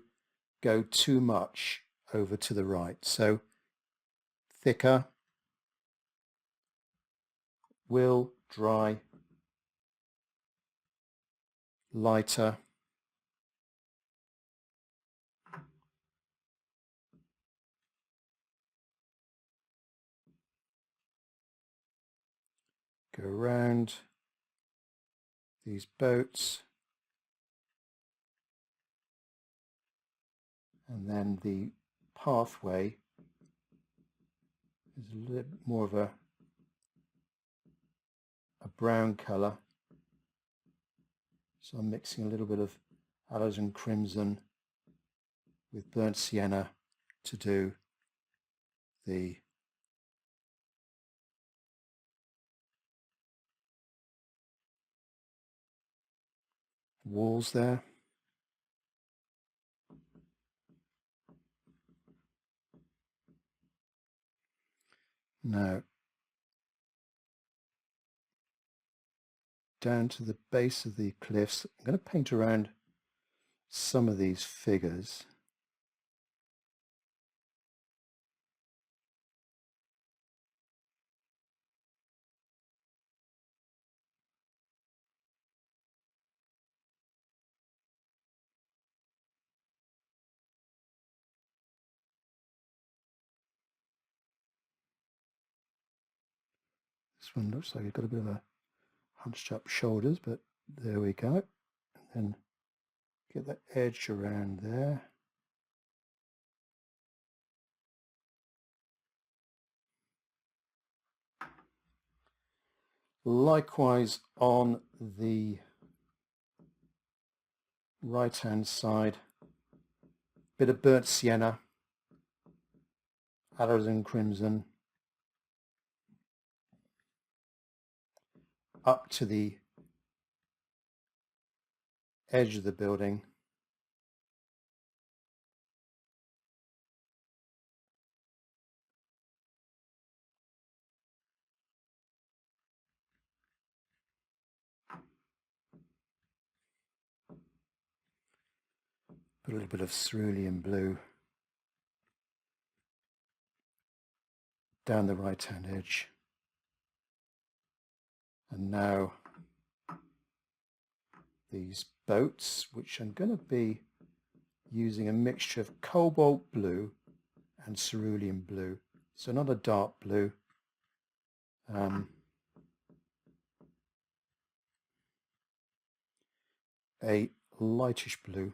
[SPEAKER 1] go too much over to the right. So thicker will dry lighter. Go around these boats, and then the pathway is a little bit more of a brown colour, so I'm mixing a little bit of alizarin crimson with burnt sienna to do the walls there. Now down to the base of the cliffs, I'm going to paint around some of these figures. This one looks like it's got a bit of a hunched up shoulders, but there we go. And then get that edge around there. Likewise on the right hand side, bit of burnt sienna, alizarin crimson, up to the edge of the building, Put a little bit of cerulean blue down the right hand edge. And now these boats, which I'm going to be using a mixture of cobalt blue and cerulean blue. So not a dark blue. A lightish blue.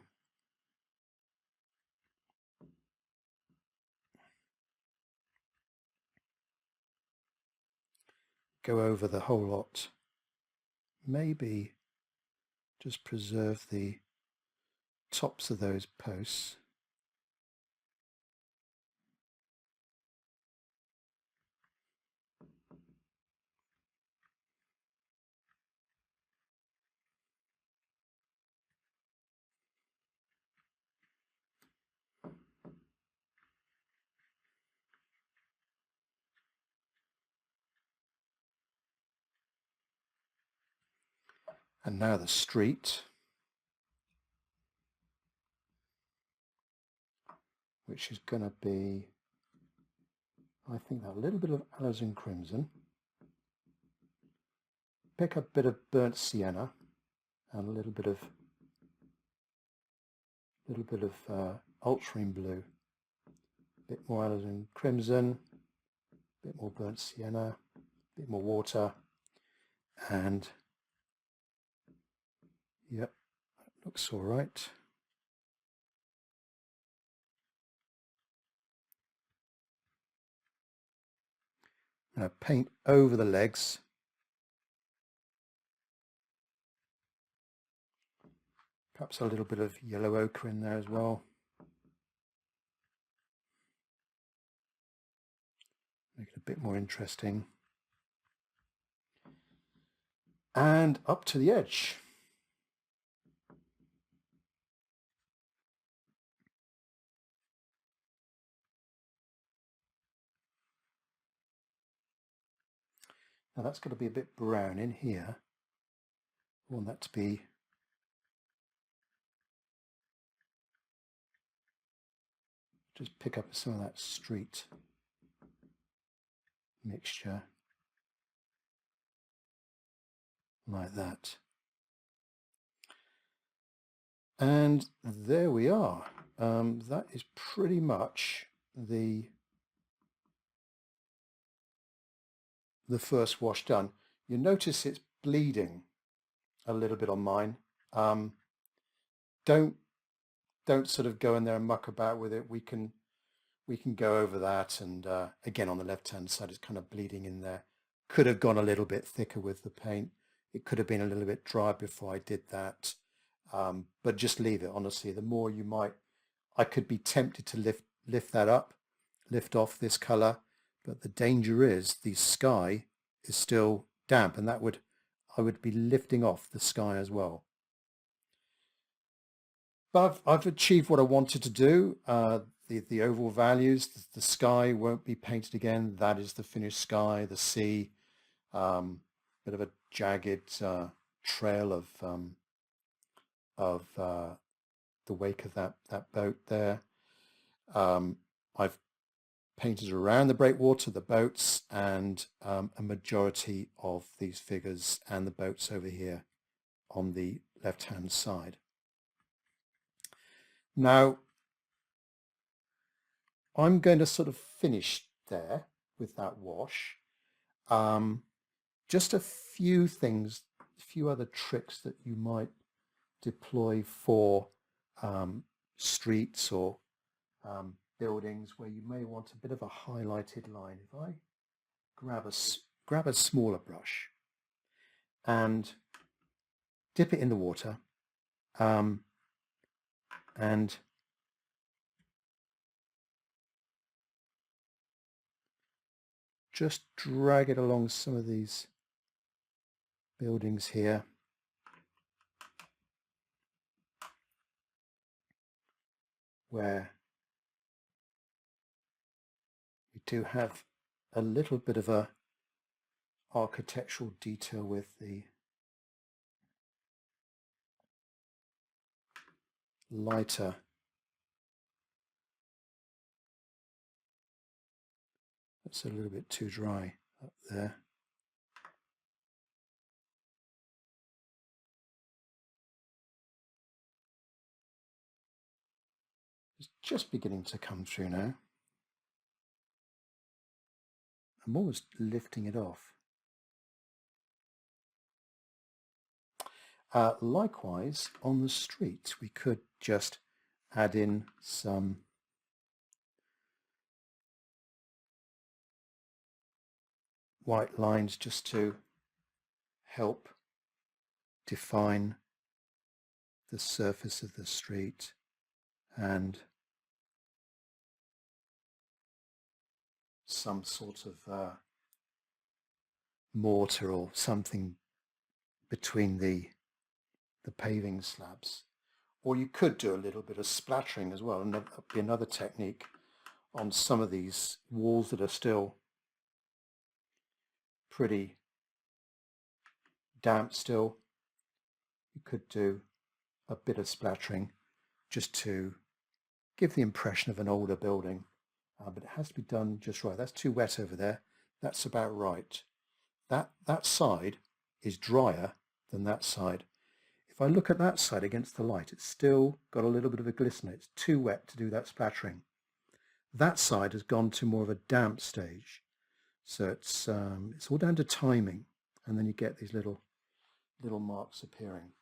[SPEAKER 1] Go over the whole lot. Maybe just preserve the tops of those posts. And now the street, which is going to be, I think, a little bit of alizarin crimson. Pick up a bit of burnt sienna and a little bit of ultramarine blue. A bit more alizarin crimson, a bit more burnt sienna, a bit more water, and yep, that looks all right. Now paint over the legs. Perhaps a little bit of yellow ochre in there as well. Make it a bit more interesting. And up to the edge. Now that's going to be a bit brown in here. I want that to be just pick up some of that street mixture like that. And there we are. That is pretty much the first wash done. You notice it's bleeding a little bit on mine. Don't sort of go in there and muck about with it. We can go over that, and again on the left hand side it's kind of bleeding in there. Could have gone a little bit thicker with the paint. It could have been a little bit dry before I did that, but just leave it. Honestly, the more you might, I could be tempted to lift that up, lift off this color, but the danger is the sky is still damp, and I would be lifting off the sky as well. But I've achieved what I wanted to do. The overall values, the sky won't be painted again. That is the finished sky. The sea, bit of a jagged trail of the wake of that boat there. I've painted around the breakwater, the boats, and a majority of these figures and the boats over here on the left-hand side. Now, I'm going to sort of finish there with that wash. Just a few things, a few other tricks that you might deploy for streets or buildings where you may want a bit of a highlighted line. If I grab a smaller brush and dip it in the water, and just drag it along some of these buildings here. Where we do have a little bit of a architectural detail with the lighter It's a little bit too dry up there. It's just beginning to come through now. I'm almost lifting it off. Likewise, on the street, we could just add in some white lines just to help define the surface of the street, and some sort of mortar or something between the paving slabs. Or you could do a little bit of splattering as well, and that would be another technique on some of these walls that are still pretty damp still. You could do a bit of splattering just to give the impression of an older building, but it has to be done just right. That's too wet over there. That's about right. That side is drier than that side. If I look at that side against the light, it's still got a little bit of a glisten. It's too wet to do that splattering. That side has gone to more of a damp stage. So it's all down to timing, and then you get these little marks appearing.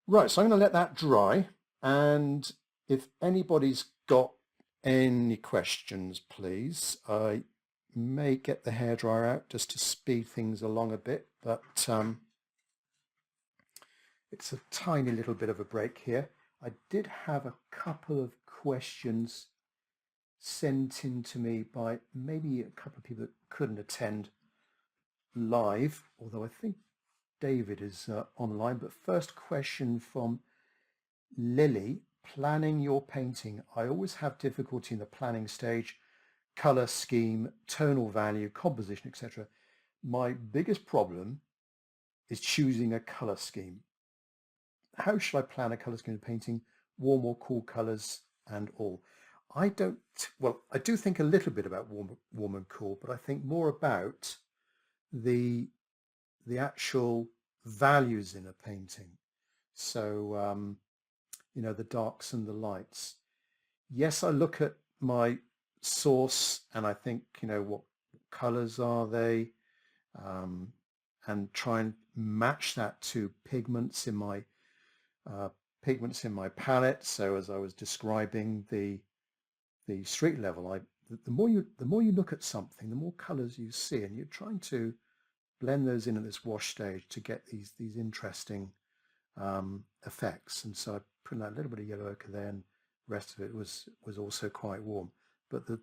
[SPEAKER 1] Right, so I'm going to let that dry, and if anybody's got any questions, please. I may get the hairdryer out just to speed things along a bit, but it's a tiny little bit of a break here. I did have a couple of questions sent in to me by maybe a couple of people that couldn't attend live, although I think David is online. But first question from Lily: planning your painting. I always have difficulty in the planning stage, color scheme, tonal value, composition, etc. My biggest problem is choosing a color scheme. How should I plan a color scheme in painting? Warm or cool colors and all. I do think a little bit about warm and cool, but I think more about the actual values in a painting. So you know, the darks and the lights. Yes, I look at my source and I think, you know, what colors are they, and try and match that to pigments in my palette. So as I was describing the street level, the more you look at something, the more colors you see, and you're trying to blend those in at this wash stage to get these interesting effects. And so I put in that little bit of yellow ochre there, and the rest of it was also quite warm. But the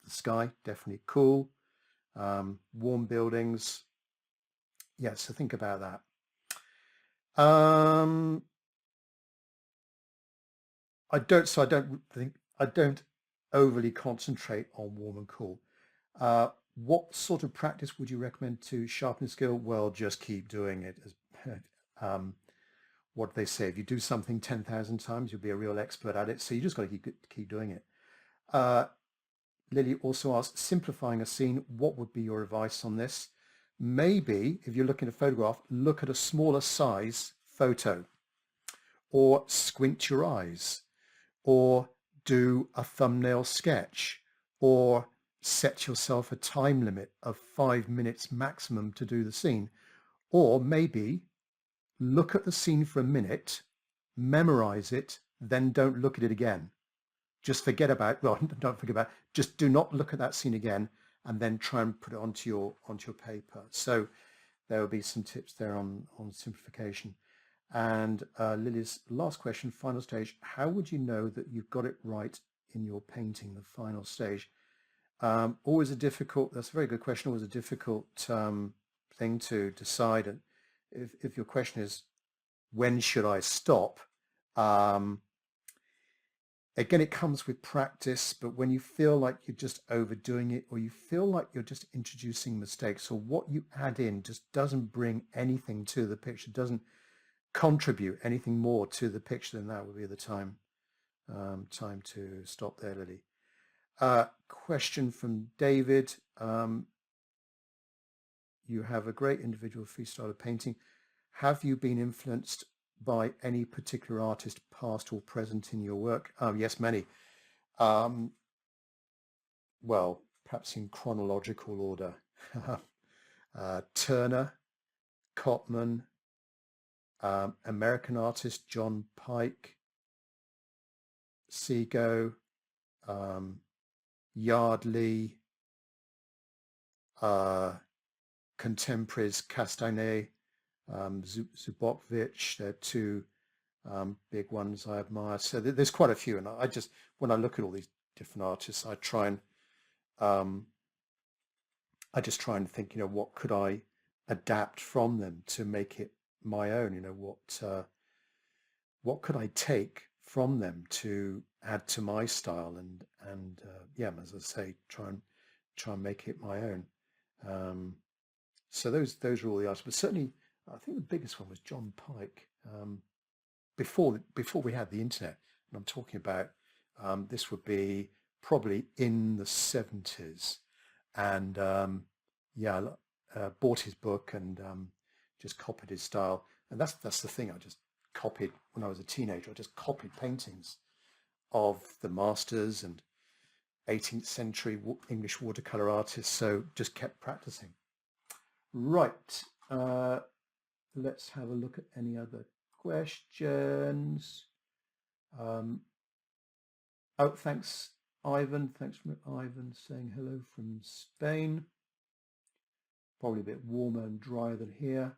[SPEAKER 1] sky, definitely cool. Warm buildings. Yeah, so think about that. I don't overly concentrate on warm and cool. What sort of practice would you recommend to sharpen the skill? Well, just keep doing it. What they say, if you do something 10,000 times, you'll be a real expert at it. So you just got to keep doing it. Lily also asked, simplifying a scene, what would be your advice on this? Maybe if you're looking at a photograph, look at a smaller size photo, or squint your eyes, or do a thumbnail sketch, or set yourself a time limit of 5 minutes maximum to do the scene. Or maybe look at the scene for a minute, memorize it, then don't look at it again. Just forget about, well, don't forget about, just do not look at that scene again, and then try and put it onto your paper. So there will be some tips there on simplification. And Lily's last question, final stage: how would you know that you've got it right in your painting, the final stage? Always a difficult, that's a very good question, always a difficult thing to decide. And if your question is, when should I stop? Again, it comes with practice, but when you feel like you're just overdoing it, or you feel like you're just introducing mistakes, or what you add in just doesn't bring anything to the picture, doesn't contribute anything more to the picture, then that would be the time to stop there, Lily. Question from David. You have a great individual freestyle of painting. Have you been influenced by any particular artist, past or present, in your work? Yes, many. Well, perhaps in chronological order. Turner, Cotman, American artist John Pike, Seago, Yardley, contemporaries Castanet, Zubokvich. They're two big ones I admire. So there's quite a few, and I just, when I look at all these different artists, I just try and think, what could I adapt from them to make it my own? What could I take from them to add to my style, and yeah, as I say, try and make it my own. So those are all the artists, but certainly I think the biggest one was John Pike. Before we had the internet, and I'm talking about this would be probably in the 70s, and yeah, bought his book and just copied his style. And that's the thing. I just copied when I was a teenager. I just copied paintings of the masters and 18th century English watercolor artists. So just kept practicing. Right. Let's have a look at any other questions. Oh, thanks, Ivan. Thanks from Ivan saying hello from Spain. Probably a bit warmer and drier than here.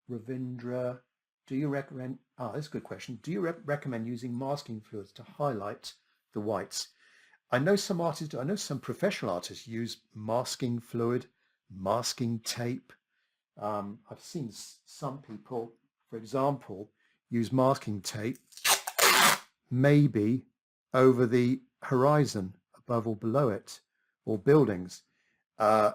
[SPEAKER 1] Ravindra, do you recommend, that's a good question. Do you recommend using masking fluids to highlight the whites? I know some artists do. I know some professional artists use masking fluid, masking tape. I've seen some people, for example, use masking tape maybe over the horizon, above or below it, or buildings. I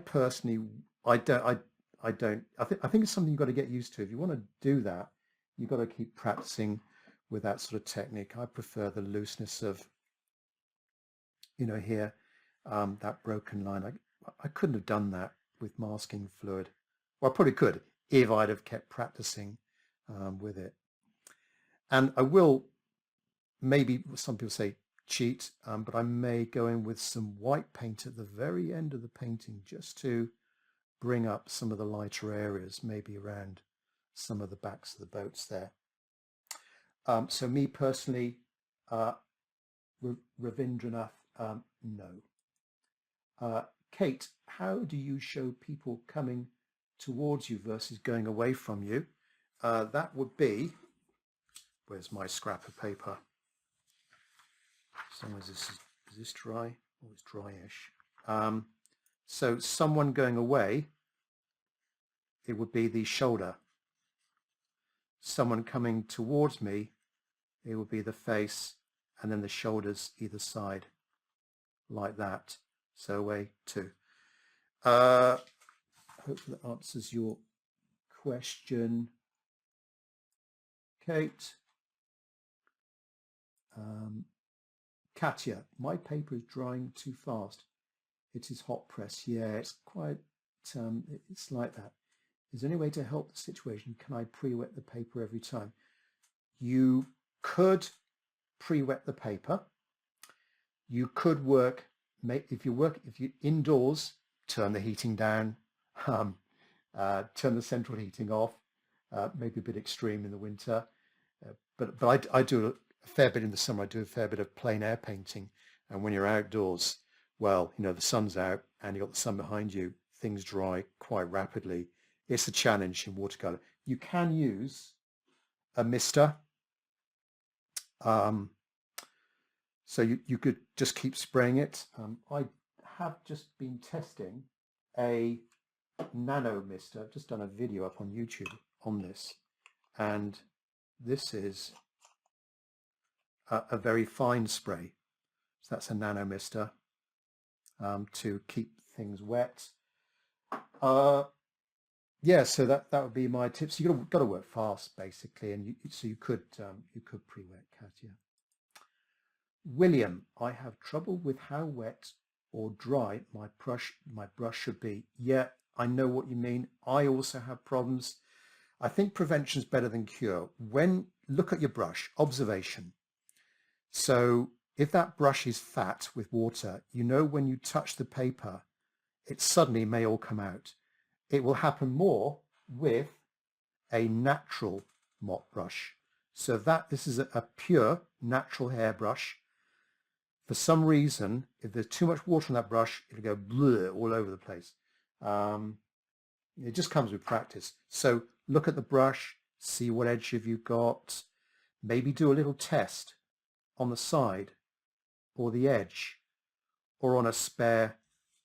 [SPEAKER 1] personally, I think it's something you've got to get used to. If you want to do that, you've got to keep practicing with that sort of technique. I prefer the looseness of, here, that broken line. I couldn't have done that with masking fluid. Well, I probably could if I'd have kept practicing with it. And I will, maybe some people say cheat, but I may go in with some white paint at the very end of the painting just to bring up some of the lighter areas, maybe around some of the backs of the boats there. So me personally, Ravindranath, no. Kate, how do you show people coming towards you versus going away from you? That would be, where's my scrap of paper? As long as is this dry? Oh, it's dryish. So someone going away, it would be the shoulder. Someone coming towards me, it would be the face, and then the shoulders either side, like that. So away two. Hopefully that answers your question, Kate. Katya, my paper is drying too fast. It is hot press. Yeah, it's quite, it's like that. Is there any way to help the situation? Can I pre-wet the paper every time? You could pre-wet the paper. You could work, if you indoors, turn the heating down, turn the central heating off, maybe a bit extreme in the winter. But I do a fair bit in the summer. I do a fair bit of plein air painting. And when you're outdoors, well, the sun's out and you've got the sun behind you, things dry quite rapidly. It's a challenge in watercolor. You can use a mister. So you could just keep spraying it. I have just been testing a nano mister. I've just done a video up on YouTube on this. And this is a very fine spray. So that's a nano mister to keep things wet. Yeah, so that would be my tips. You've got to work fast, basically, and so you could pre-wet, Katya. William, I have trouble with how wet or dry my brush should be. Yeah, I know what you mean. I also have problems. I think prevention is better than cure. Look at your brush, observation. So if that brush is fat with water, you know when you touch the paper, it suddenly may all come out. It will happen more with a natural mop brush. So this is a pure natural hairbrush. For some reason, if there's too much water on that brush, it'll go bleh all over the place. It just comes with practice. So look at the brush, see what edge have you got. Maybe do a little test on the side or the edge or on a spare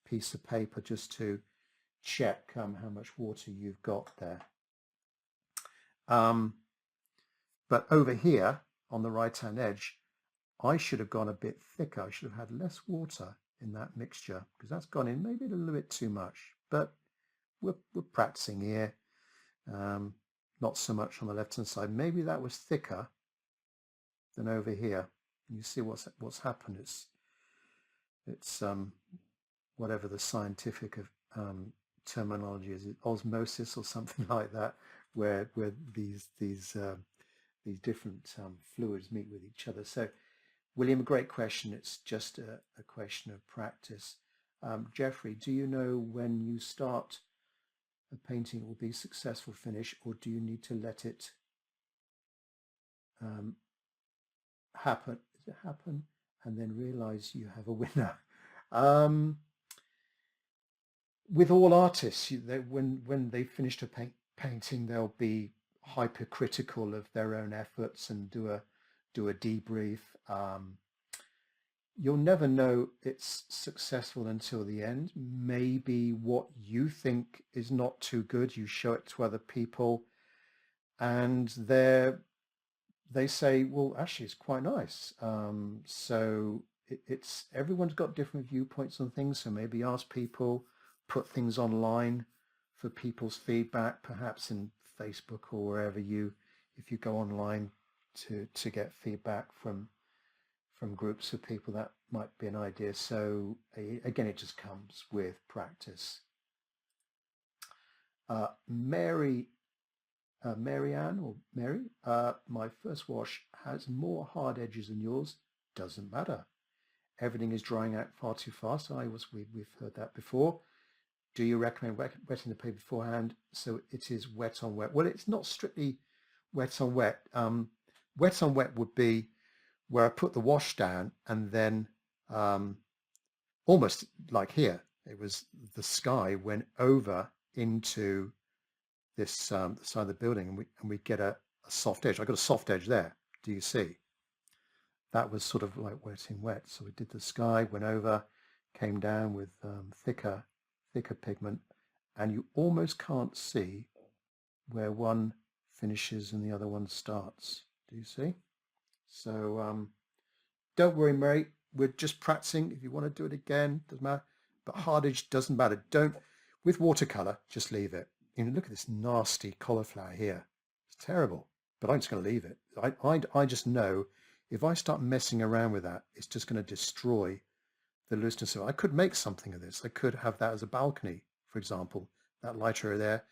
[SPEAKER 1] piece of paper just to check how much water you've got there. But over here on the right-hand edge, I should have gone a bit thicker. I should have had less water in that mixture because that's gone in maybe a little bit too much. But we're practicing here. Not so much on the left-hand side. Maybe that was thicker than over here. You see what's happened. It's whatever the scientific terminology is, osmosis or something like that, where these different fluids meet with each other. So, William, a great question. It's just a question of practice. Jeffrey, do you know when you start a painting it will be successful finish, or do you need to let it happen? Does it happen and then realize you have a winner? With all artists, when they finish a painting, they'll be hypercritical of their own efforts and do a debrief. You'll never know it's successful until the end. Maybe what you think is not too good, you show it to other people and they say, well, actually it's quite nice. So it's everyone's got different viewpoints on things. So maybe ask people, put things online for people's feedback, perhaps in Facebook or wherever if you go online to get feedback from groups of people, that might be an idea. So again, it just comes with practice. Mary Ann or Mary, my first wash has more hard edges than yours. Doesn't matter. Everything is drying out far too fast. We've heard that before. Do you recommend wetting the paper beforehand so it is wet on wet? Well, it's not strictly wet on wet. Wet on wet would be where I put the wash down and then almost like here, it was the sky went over into this side of the building and we get a soft edge. I got a soft edge there. Do you see? That was sort of like wetting wet. So we did the sky, went over, came down with thicker pigment, and you almost can't see where one finishes and the other one starts. Do you see? So don't worry, Mary. We're just practicing. If you want to do it again, doesn't matter. But hard edge doesn't matter. With watercolor, just leave it. You know, look at this nasty cauliflower here. It's terrible, but I'm just going to leave it. I just know if I start messing around with that, it's just going to destroy the looseness. So I could make something of this. I could have that as a balcony, for example. That light area there,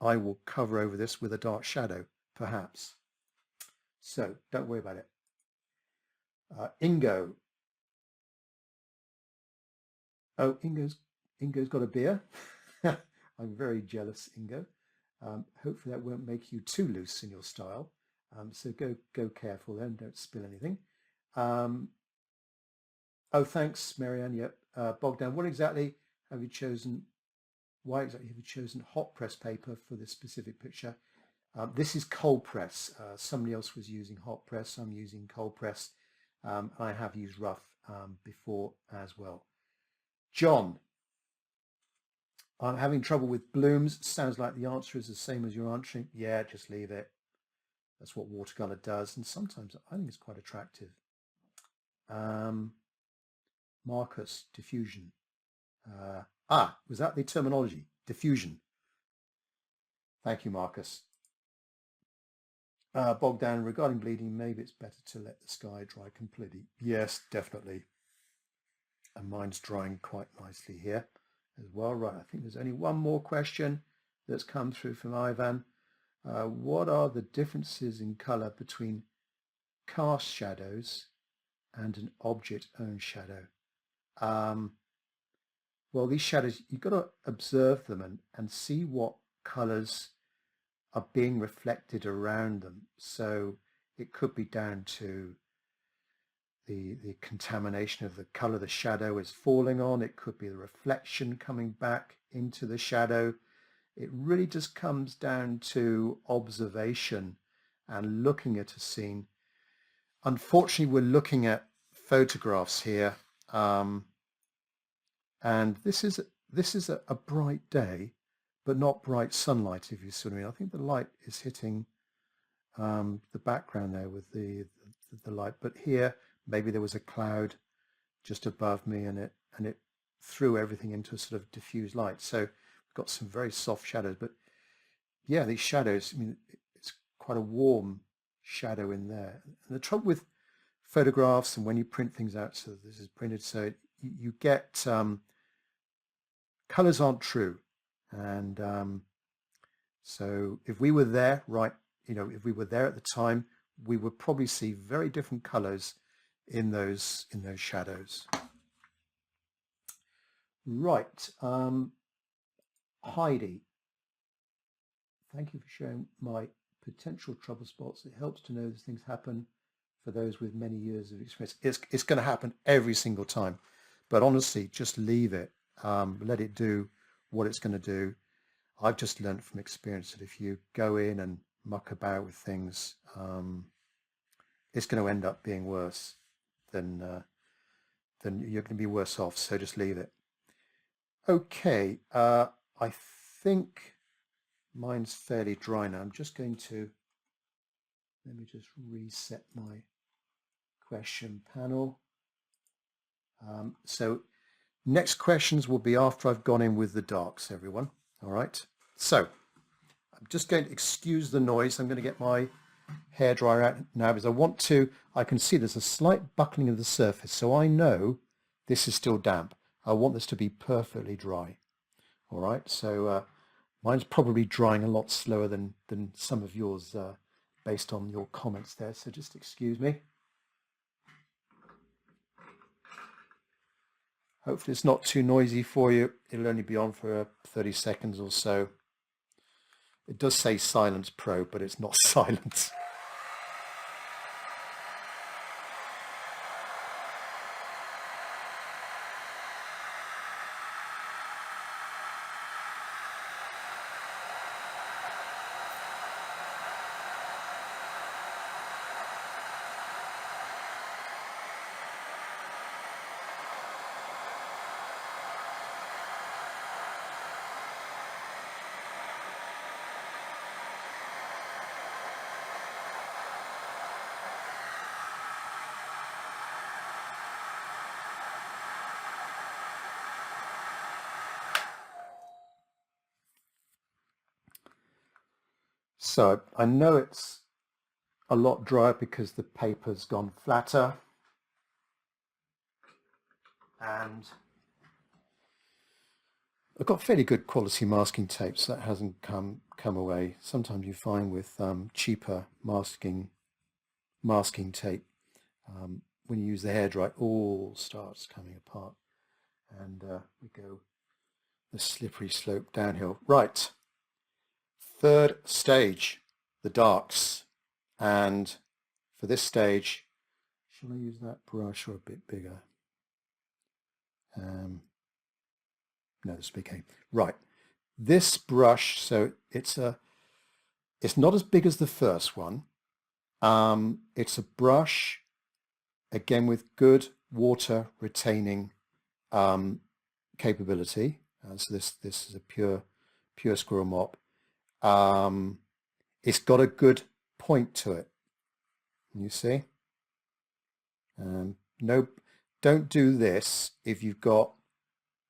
[SPEAKER 1] I will cover over this with a dark shadow, perhaps. So don't worry about it. Ingo. Oh, Ingo's got a beer. I'm very jealous, Ingo. Hopefully that won't make you too loose in your style. So go careful then, don't spill anything. Oh, thanks, Marianne. Yep. Bogdan, what exactly have you chosen? Why exactly have you chosen hot press paper for this specific picture? This is cold press. Somebody else was using hot press. I'm using cold press. I have used rough before as well. John, I'm having trouble with blooms. Sounds like the answer is the same as you're answering. Yeah, just leave it. That's what watercolor does. And sometimes I think it's quite attractive. Marcus, diffusion. Was that the terminology? Diffusion. Thank you, Marcus. Bogdan, regarding bleeding, maybe it's better to let the sky dry completely. Yes, definitely. And mine's drying quite nicely here as well. Right, I think there's only one more question that's come through from Ivan. What are the differences in colour between cast shadows and an object-owned shadow? Well, these shadows, you've got to observe them and see what colours are being reflected around them. So it could be down to the contamination of the colour the shadow is falling on. It could be the reflection coming back into the shadow. It really just comes down to observation and looking at a scene. Unfortunately, we're looking at photographs here, and this is a bright day, but not bright sunlight, if you see what I mean. I think the light is hitting the background there with the light, but here maybe there was a cloud just above me, and it threw everything into a sort of diffused light. So we've got some very soft shadows, but yeah, these shadows, I mean, it's quite a warm shadow in there. And the trouble with photographs and when you print things out, so this is printed, so you get colors aren't true. And so if we were there, right, if we were there at the time, we would probably see very different colors in those shadows. Right, Heidi, thank you for sharing my potential trouble spots. It helps to know these things happen for those with many years of experience. It's going to happen every single time, but honestly, just leave it. Let it do what it's going to do. I've just learned from experience that if you go in and muck about with things, it's going to end up being worse than you're going to be worse off. So just leave it. Okay, I think mine's fairly dry now. I'm just going to, let me just reset my question panel. So next questions will be after I've gone in with the darks, everyone. All right. So I'm just going to excuse the noise. I'm going to get my hairdryer out now because I can see there's a slight buckling of the surface. So I know this is still damp. I want this to be perfectly dry. All right. So mine's probably drying a lot slower than some of yours based on your comments there. So just excuse me. Hopefully it's not too noisy for you. It'll only be on for 30 seconds or so. It does say Silence Pro, but it's not silence. So I know it's a lot drier because the paper's gone flatter, and I've got fairly good quality masking tape, so that hasn't come away. Sometimes you find with cheaper masking tape, when you use the hairdryer, it all starts coming apart, and we go the slippery slope downhill. Right, third stage, the darks. And for this stage, shall I use that brush or a bit bigger? No, this is okay. Right, this brush, so it's not as big as the first one. It's a brush, again, with good water retaining capability. So this is a pure squirrel mop. It's got a good point to it. You see? No, don't do this if you've got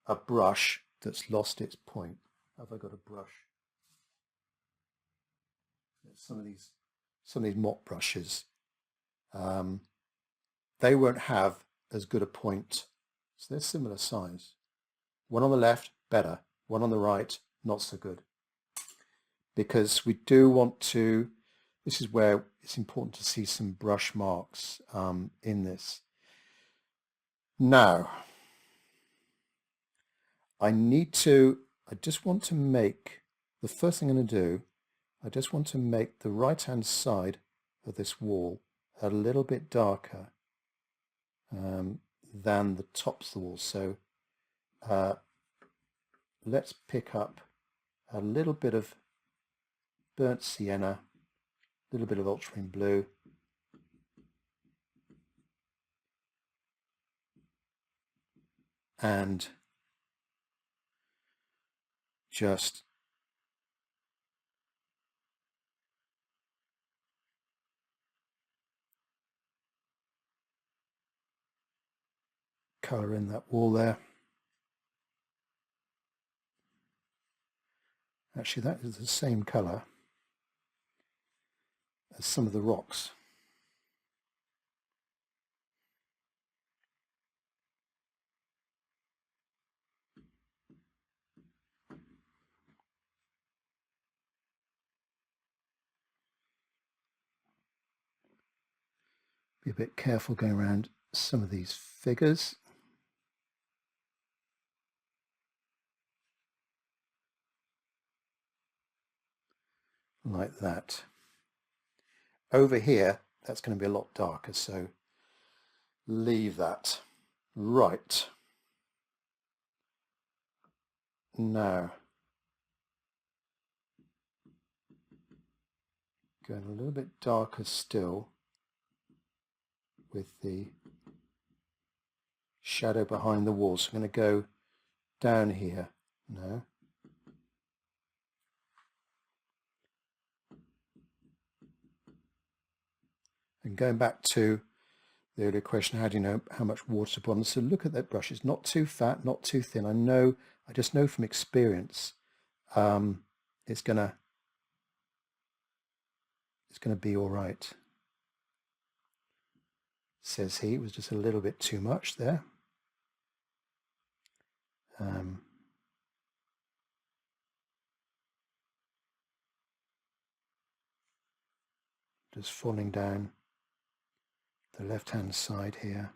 [SPEAKER 1] a brush that's lost its point. Have I got a brush? Some of these some of these mop brushes, they won't have as good a point. So they're similar size. One on the left, better. One on the right, not so good. Because we do want to, this is where it's important to see some brush marks in this. Now, I just want to make, the first thing I'm going to do, I just want to make the right-hand side of this wall a little bit darker than the tops of the wall. So let's pick up a little bit of burnt sienna, a little bit of ultramarine blue, and just colour in that wall there. Actually, that is the same colour as some of the rocks. Be a bit careful going around some of these figures. Like that. Over here, that's going to be a lot darker, so leave that. Right. Now, going a little bit darker still with the shadow behind the wall. So I'm going to go down here now. And going back to the earlier question, how do you know how much water to put on? So look at that brush. It's not too fat, not too thin. I just know from experience, it's gonna be all right. Says he. It was just a little bit too much there. Just falling down the left-hand side here.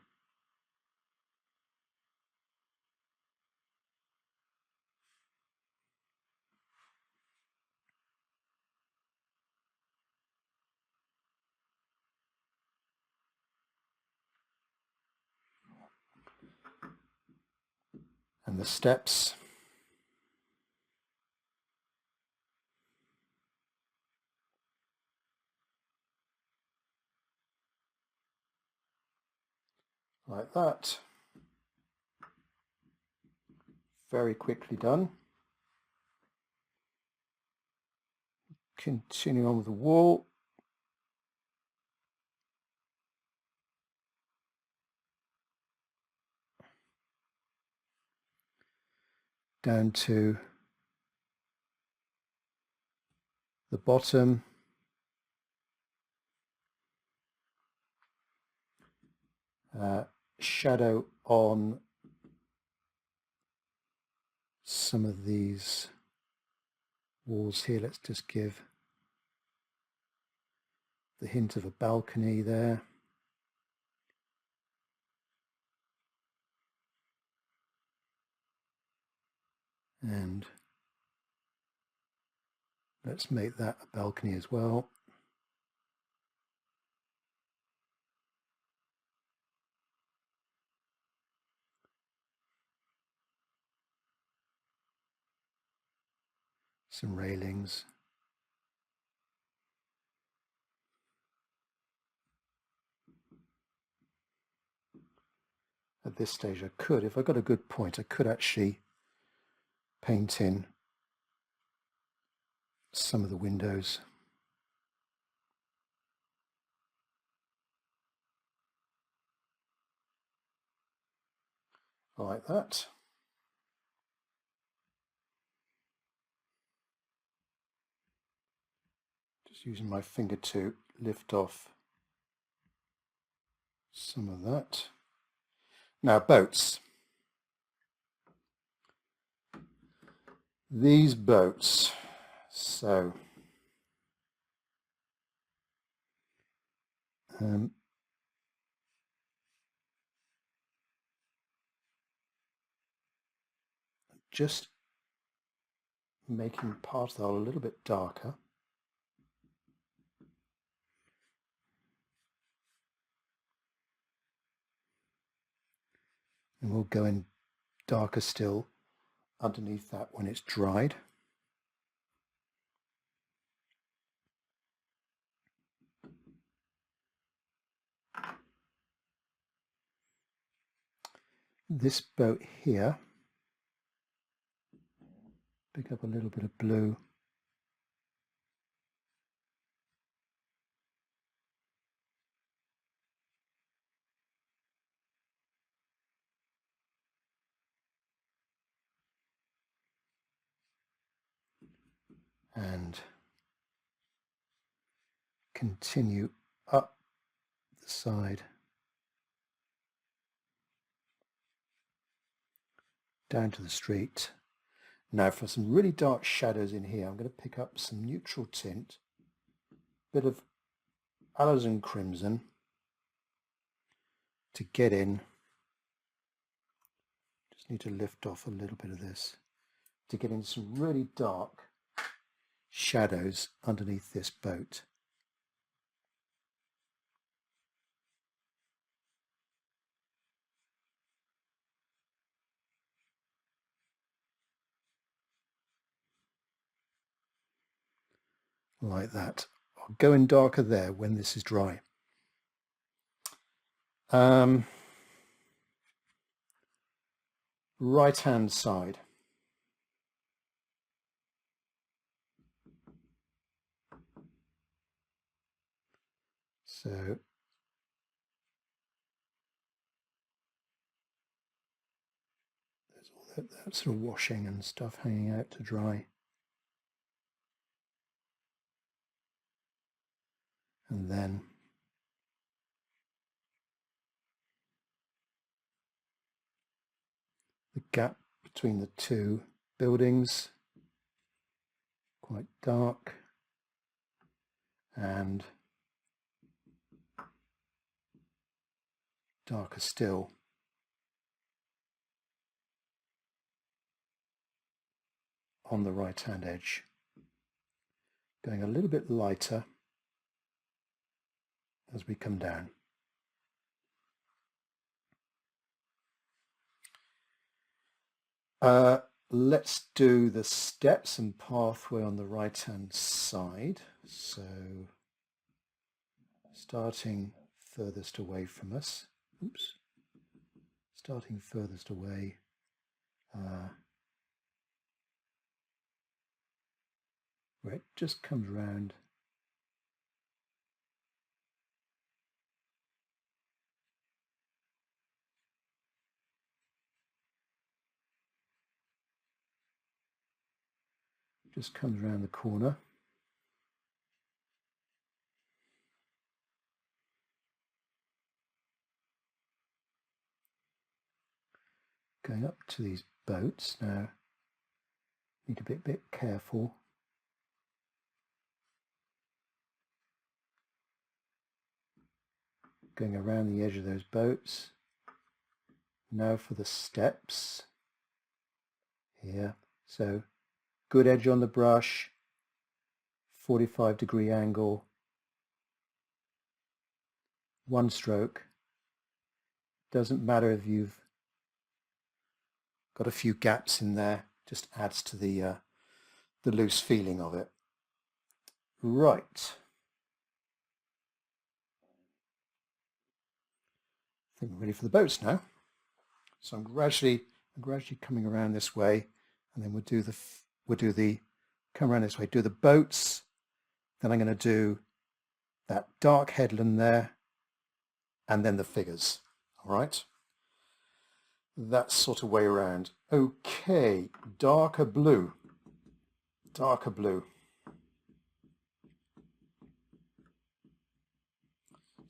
[SPEAKER 1] And the steps. Like that. Very quickly done. Continuing on with the wall. Down to the bottom. Shadow on some of these walls here. Let's just give the hint of a balcony there. And let's make that a balcony as well. Some railings. At this stage I could, if I got a good point, I could actually paint in some of the windows. Like that. Just using my finger to lift off some of that. Now boats. These boats. So just making part of the hole a little bit darker. And we'll go in darker still underneath that when it's dried. This boat here, pick up a little bit of blue. And continue up the side down to the street. Now for some really dark shadows in here, I'm going to pick up some neutral tint, bit of alizarin crimson to get in. Just need to lift off a little bit of this to get in some really dark shadows underneath this boat. Like that. I'll go in darker there when this is dry. Right hand side. So there's all that sort of washing and stuff hanging out to dry. And then the gap between the two buildings, quite dark, and darker still on the right hand edge, going a little bit lighter as we come down. Let's do the steps and pathway on the right hand side. So starting furthest away from us, starting furthest away, where it just comes round the corner. Going up to these boats now, need to be a bit careful. Going around the edge of those boats. Now for the steps here. So good edge on the brush, 45-degree angle, one stroke. Doesn't matter if you've got a few gaps in there, just adds to the loose feeling of it. Right. I think we're ready for the boats now. So I'm gradually coming around this way, and then we'll do the come around this way, do the boats, then I'm going to do that dark headland there, and then the figures. All right, that sort of way around. Okay, darker blue, darker blue.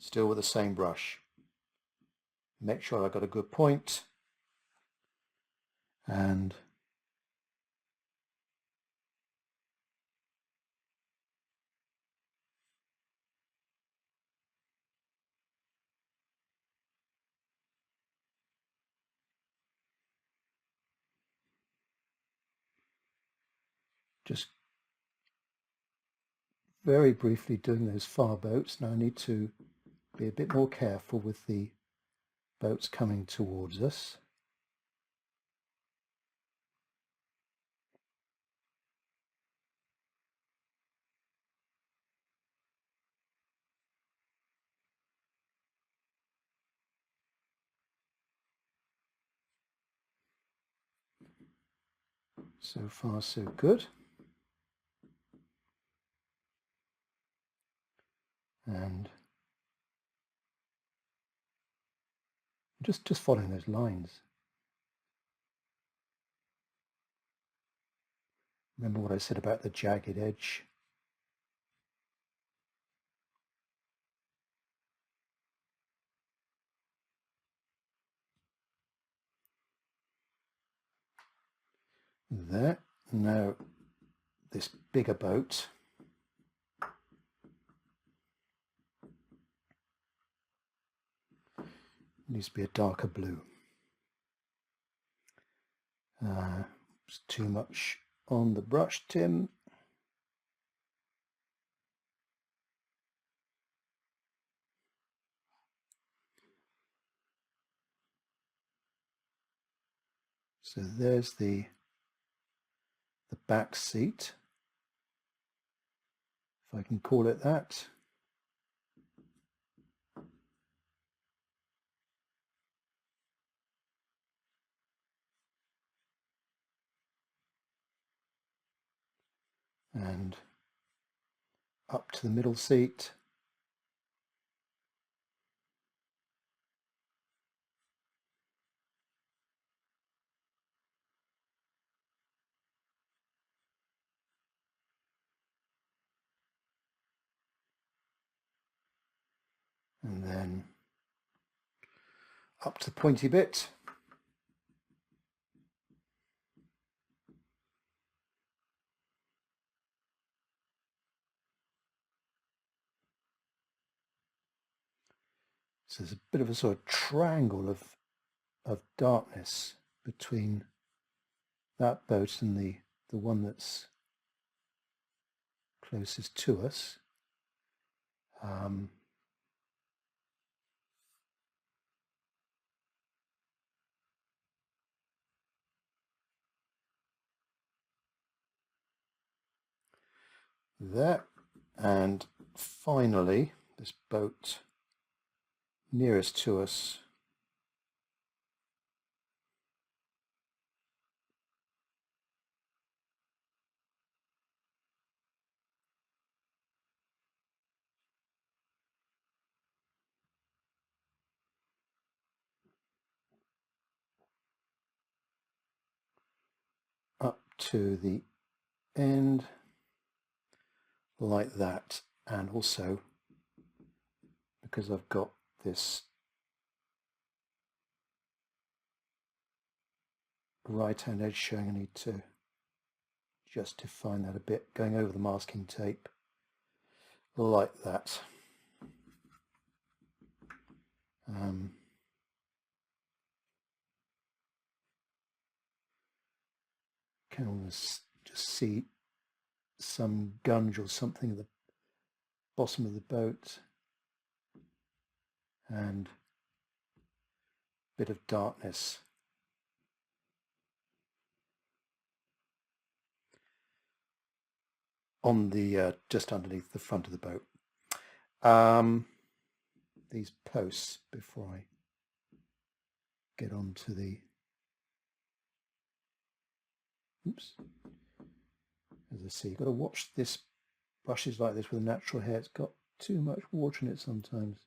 [SPEAKER 1] still with the same brush. Make sure I've got a good point, and just very briefly doing those far boats. Now I need to be a bit more careful with the boats coming towards us. So far so good. And just following those lines. Remember what I said about the jagged edge? There. Now this bigger boat needs to be a darker blue. It's too much on the brush, Tim. So there's the back seat, if I can call it that. And up to the middle seat. And then up to the pointy bit. So there's a bit of a sort of triangle of darkness between that boat and the one that's closest to us. There. And finally, this boat nearest to us. Up to the end like that, and also because I've got this right hand edge showing, I need to just define that a bit, going over the masking tape like that. Can almost just see some gunge or something at the bottom of the boat, and a bit of darkness on the just underneath the front of the boat. These posts, before I get on to the, oops, as I see, you've got to watch this, brushes like this with natural hair, it's got too much water in it sometimes.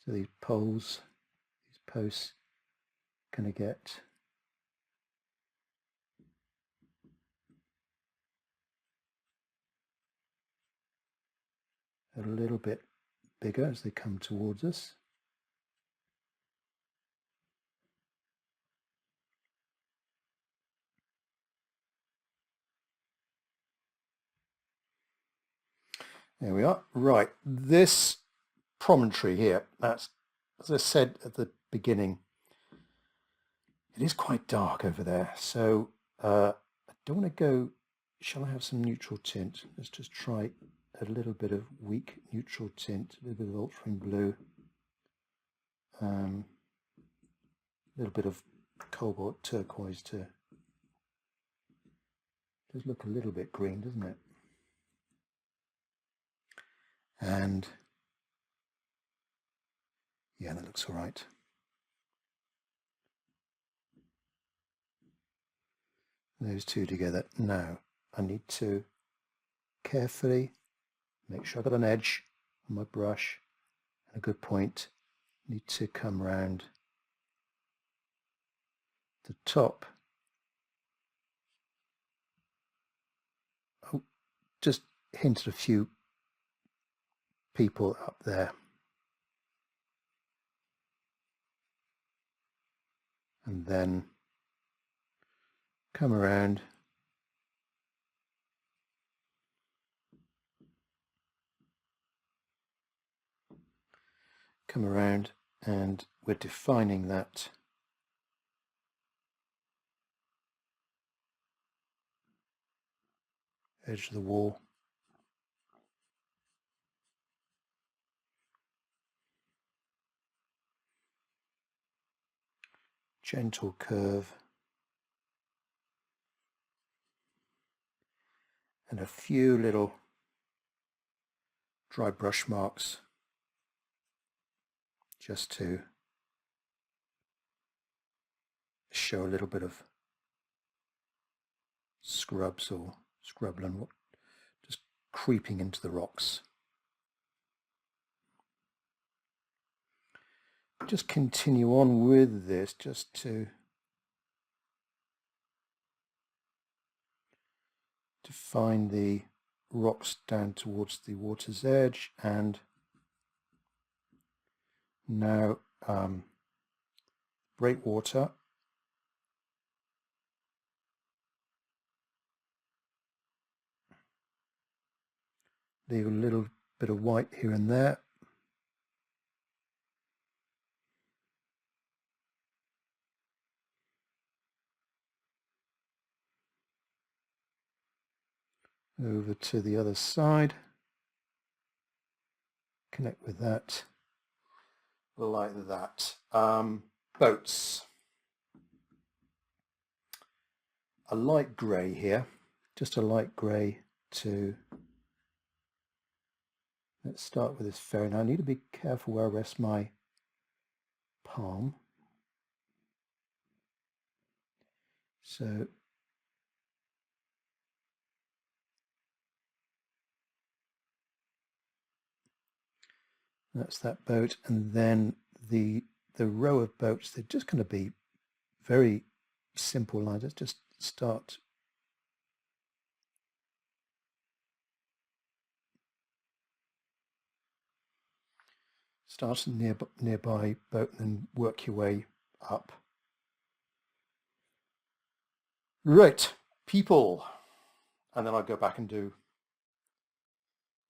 [SPEAKER 1] So these poles, posts going to get a little bit bigger as they come towards us. There we are. Right, this promontory here, that's, as I said at the beginning, it is quite dark over there. So I don't want to go, shall I have some neutral tint? Let's just try a little bit of weak neutral tint, a little bit of ultramarine blue, a little bit of cobalt turquoise to just look a little bit green, doesn't it? And yeah, that looks all right. Those two together. Now I need to carefully make sure I've got an edge on my brush and a good point. Need to come round the top. Oh, just hinted a few people up there. And then come around. Come around and we're defining that edge of the wall. Gentle curve. And a few little dry brush marks just to show a little bit of scrubs or scrubland just creeping into the rocks. Just continue on with this just to define the rocks down towards the water's edge. And now breakwater. Leave a little bit of white here and there. Over to the other side. Connect with that like that. Boats. A light grey here, just a light grey to, let's start with this ferry. Now I need to be careful where I rest my palm. So that's that boat, and then the row of boats, they're just going to be very simple lines. Let's just start nearby boat and then work your way up. Right, people, and then I'll go back and do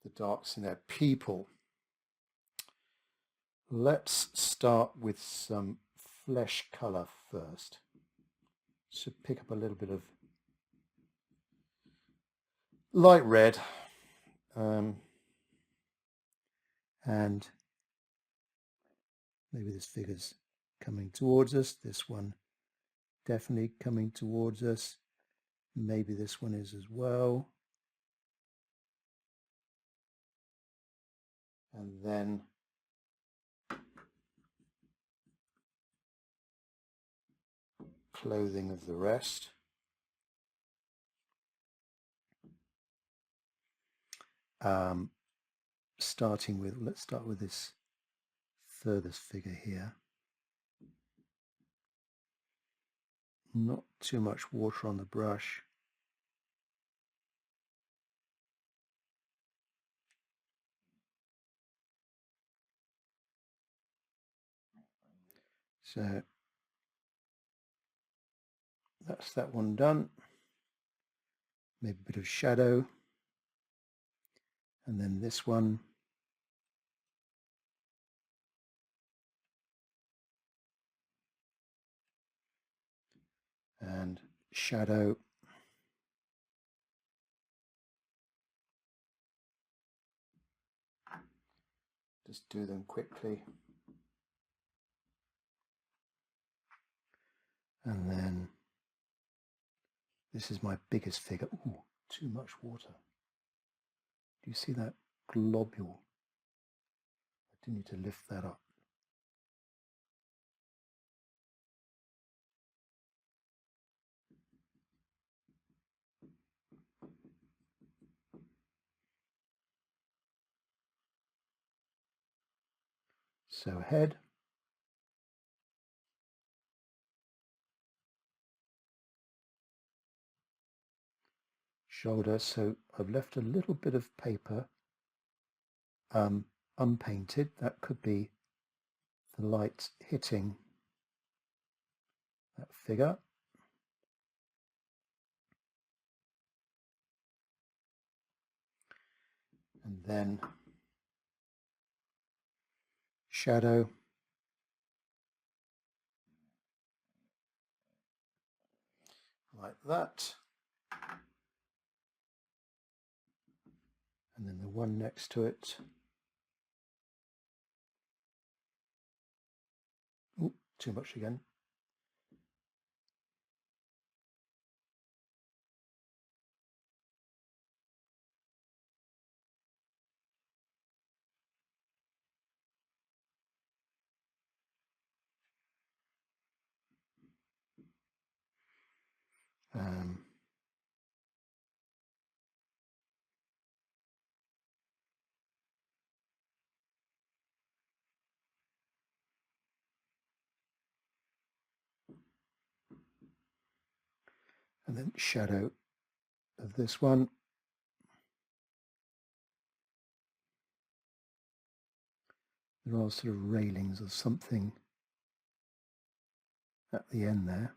[SPEAKER 1] the darks in there. People. Let's start with some flesh colour first. So pick up a little bit of light red, and maybe this figure's coming towards us. This one definitely coming towards us. Maybe this one is as well. And then clothing of the rest. Starting with, let's start with this furthest figure here. Not too much water on the brush. So that's that one done. Maybe a bit of shadow. And then this one. And shadow. Just do them quickly. And then this is my biggest figure. Ooh, too much water. Do you see that globule? I do need to lift that up. So head. Shoulder. So I've left a little bit of paper unpainted. That could be the light hitting that figure. And then shadow. Like that. And then the one next to it. Ooh, too much again. And then shadow of this one. There are sort of railings or something at the end there.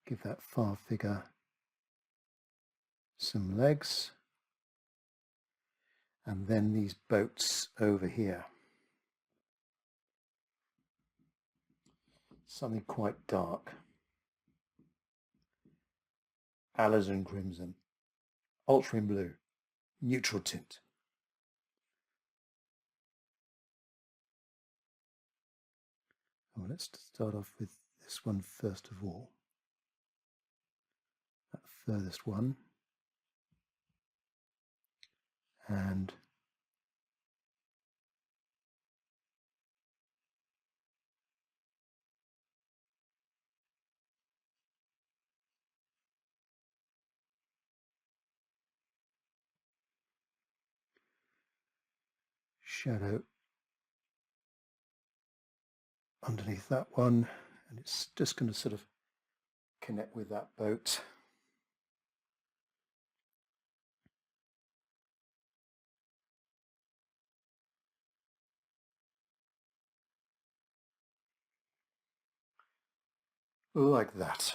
[SPEAKER 1] Give that far figure some legs. And then these boats over here. Something quite dark. Alizarin crimson. Ultramarine blue. Neutral tint. Well, let's start off with this one first of all. That furthest one. And shadow underneath that one, and it's just going to sort of connect with that boat. Like that.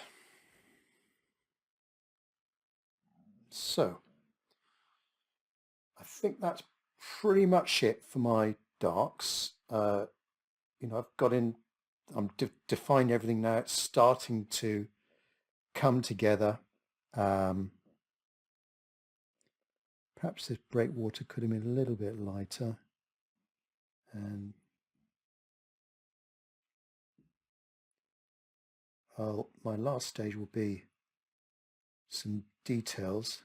[SPEAKER 1] So I think that's pretty much it for my darks. I've got in, I'm defining everything now. It's starting to come together. Perhaps this breakwater could have been a little bit lighter. And my last stage will be some details.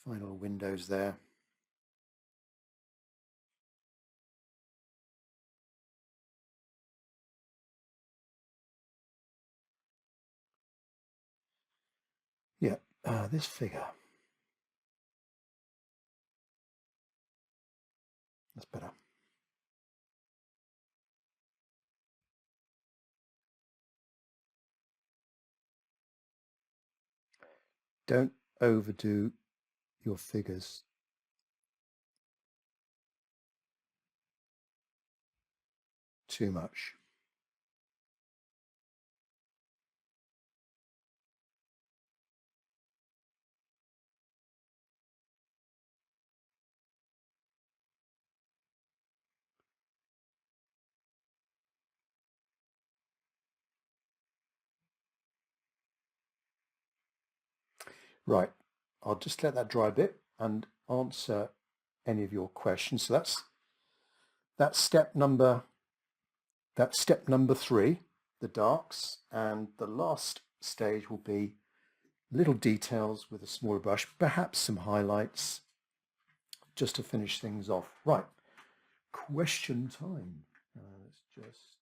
[SPEAKER 1] Final windows there. Yeah, this figure. That's better. Don't overdo your figures. Too much. Right, I'll just let that dry a bit and answer any of your questions. So that's step number 3, the darks, and the last stage will be little details with a smaller brush, perhaps some highlights, just to finish things off. Right, question time. Let's just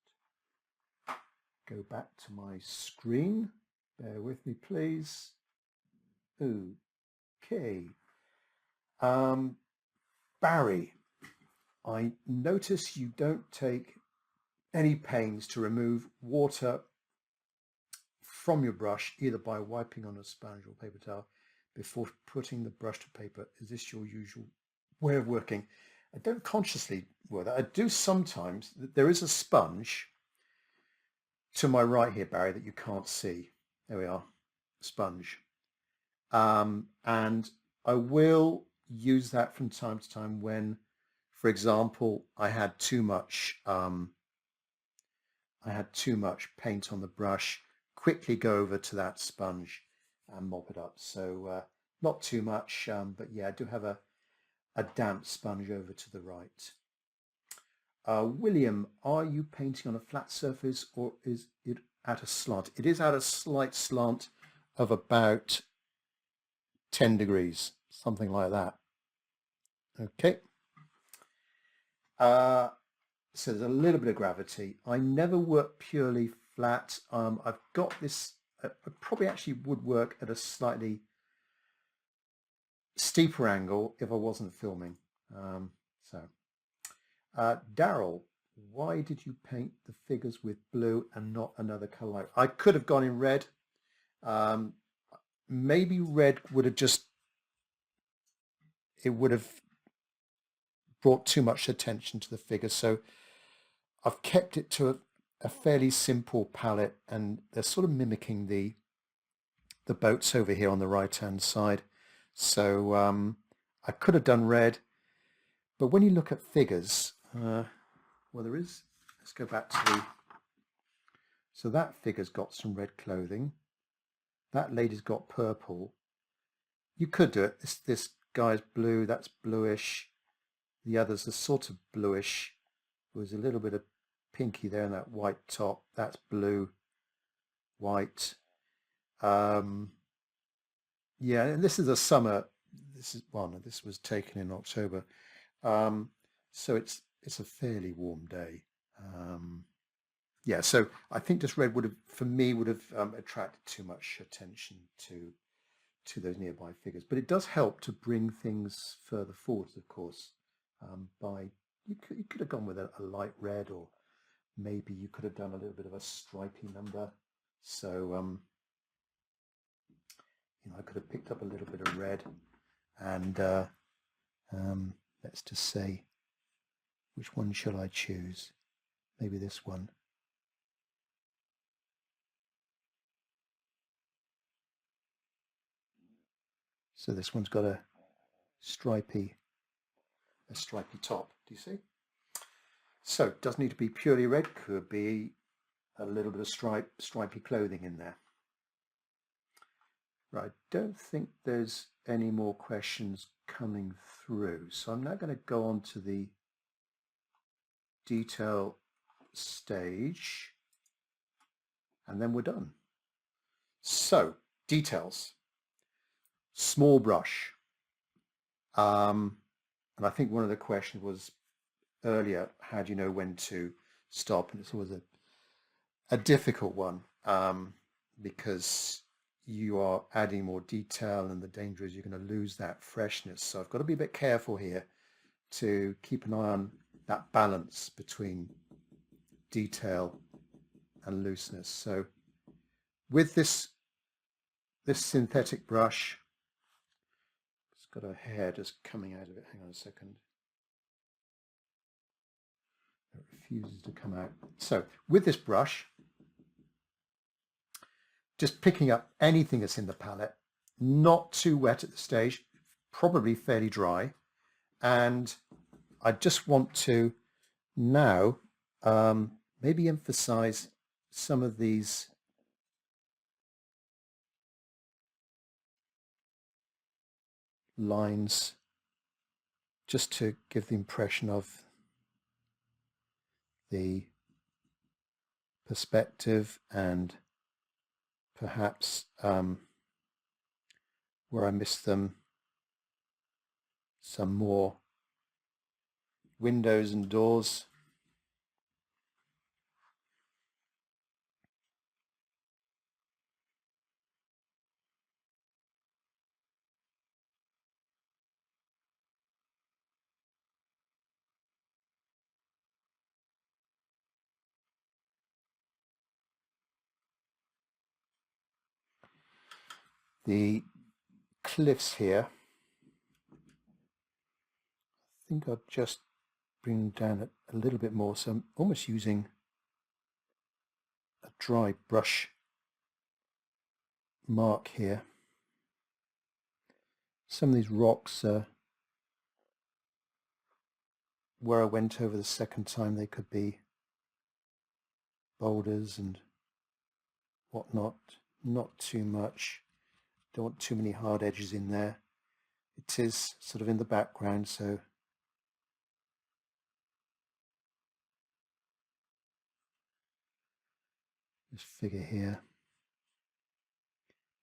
[SPEAKER 1] go back to my screen. Bear with me, please. Okay. Barry, I notice you don't take any pains to remove water from your brush, either by wiping on a sponge or paper towel before putting the brush to paper. Is this your usual way of working? I don't consciously work that. I do sometimes. There is a sponge to my right here, Barry, that you can't see. There we are, sponge. And I will use that from time to time when, for example, I had too much paint on the brush. Quickly go over to that sponge and mop it up. So not too much, but yeah, I do have a damp sponge over to the right. William, are you painting on a flat surface or is it at a slant? It is at a slight slant of about 10 degrees, something like that. Okay. So there's a little bit of gravity. I never work purely flat. I've got this, I probably actually would work at a slightly steeper angle if I wasn't filming. Daryl, why did you paint the figures with blue and not another color? I could have gone in red. Maybe red would have it would have brought too much attention to the figure. So I've kept it to a fairly simple palette, and they're sort of mimicking the boats over here on the right hand side. So I could have done red, but when you look at figures, well, there is, let's go back to so that figure's got some red clothing. That lady's got purple. You could do it. This guy's blue, that's bluish. The others are sort of bluish. There's a little bit of pinky there in that white top. That's blue, white. Yeah, and this is a summer. This was taken in October. So it's a fairly warm day. Yeah, so I think just red would have, for me, would have attracted too much attention to those nearby figures. But it does help to bring things further forwards, of course. You could have gone with a light red, or maybe you could have done a little bit of a stripy number. So I could have picked up a little bit of red, and let's just say, which one shall I choose? Maybe this one. So this one's got a stripy top. Do you see? So it doesn't need to be purely red. Could be a little bit of stripy clothing in there. Right. I don't think there's any more questions coming through. So I'm now going to go on to the detail stage, and then we're done. So details. Small brush. And I think one of the questions was earlier, how do you know when to stop? And it's always a difficult one, because you are adding more detail, and the danger is you're going to lose that freshness. So I've got to be a bit careful here to keep an eye on that balance between detail and looseness. So with this synthetic brush, it's got a hair just coming out of it. Hang on a second. It refuses to come out. So with this brush, just picking up anything that's in the palette, not too wet at the stage, probably fairly dry. And I just want to now maybe emphasize some of these lines, just to give the impression of the perspective, and perhaps where I missed them, some more windows and doors. The cliffs here, I think I'll just bring down a little bit more, so I'm almost using a dry brush mark here. Some of these rocks, where I went over the second time, they could be boulders and whatnot. Not too much, don't want too many hard edges in there. It is sort of in the background, so this figure here,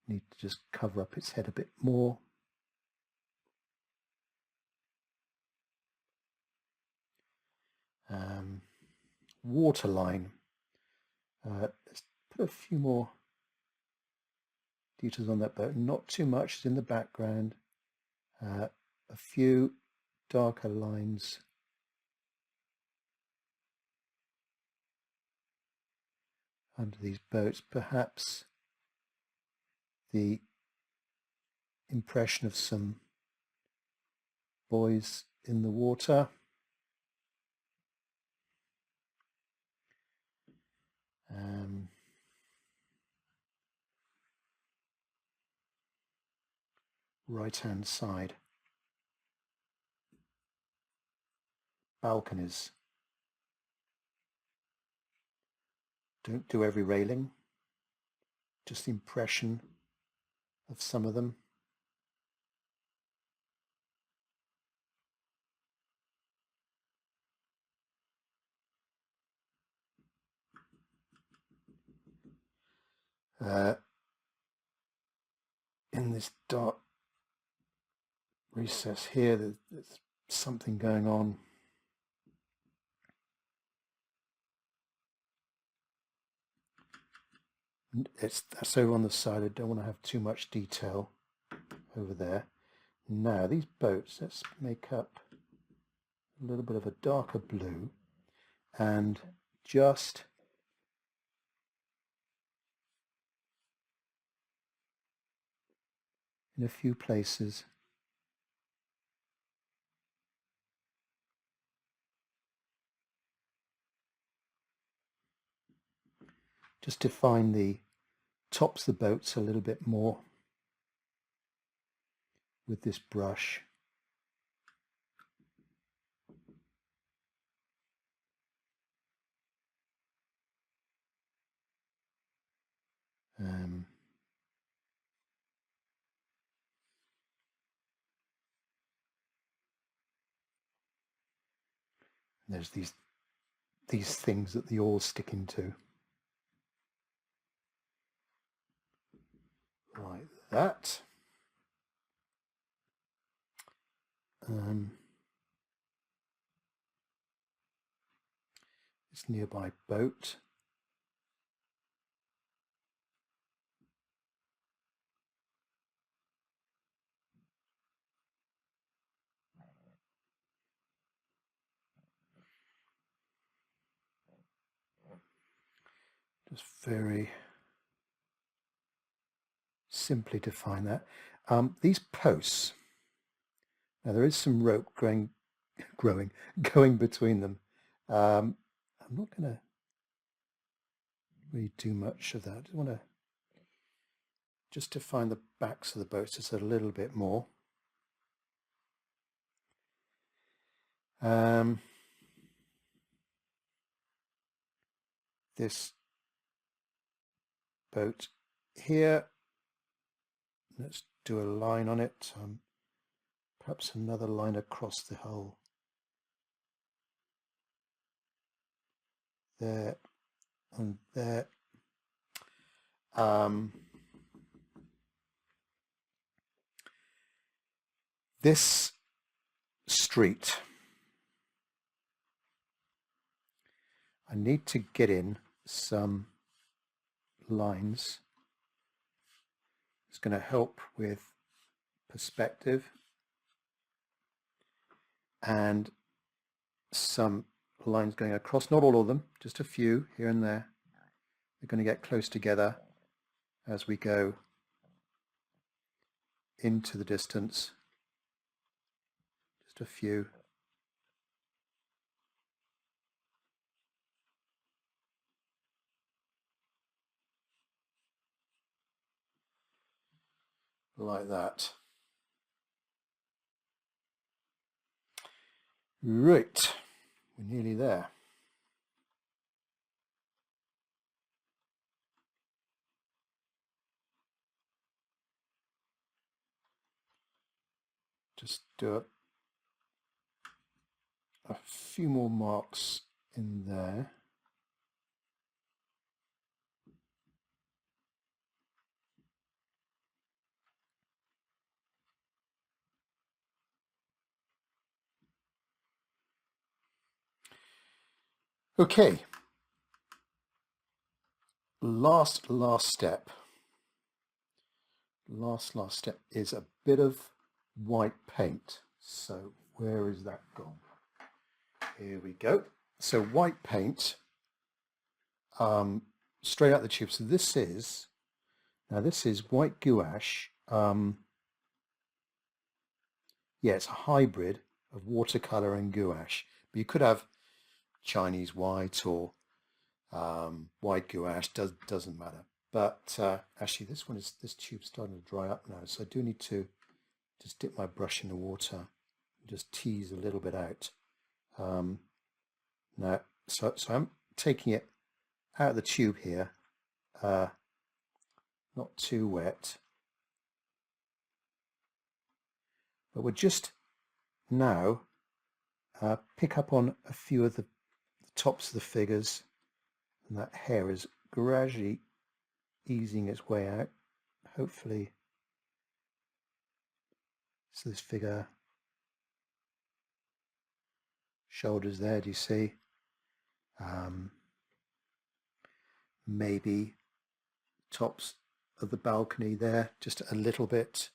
[SPEAKER 1] need to just cover up its head a bit more. Waterline, let's put a few more details on that boat, not too much is in the background. A few darker lines under these boats, perhaps the impression of some boys in the water. Right hand side, balconies. Don't do every railing, just the impression of some of them. In this dark recess here, there's something going on. That's over on the side. I don't want to have too much detail over there. Now these boats, let's make up a little bit of a darker blue, and just in a few places just define the tops of the boats a little bit more with this brush. There's these things that the oars stick into, like that. This nearby boat. Just very simply define that. These posts, now there is some rope going between them. I'm not going to really do much of that. I just want to just define the backs of the boats just a little bit more. This boat here, let's do a line on it, perhaps another line across the hull there and there. This street, I need to get in some lines. It's going to help with perspective and some lines going across, not all of them, just a few here and there. They're going to get close together as we go into the distance. Just a few. Like that. Right, we're nearly there. Just do a few more marks in there. Okay, last step. Last step is a bit of white paint. So where is that gone? Here we go. So white paint, straight out the tube. So this is white gouache. Yeah, it's a hybrid of watercolor and gouache. But you could have Chinese white or white gouache. Doesn't matter. But actually, this tube's starting to dry up now. So I do need to just dip my brush in the water and just tease a little bit out. Now, so I'm taking it out of the tube here, not too wet, but we'll just now pick up on a few of the tops of the figures, and that hair is gradually easing its way out. Hopefully, so this figure, shoulders there, do you see? Maybe tops of the balcony there, just a little bit.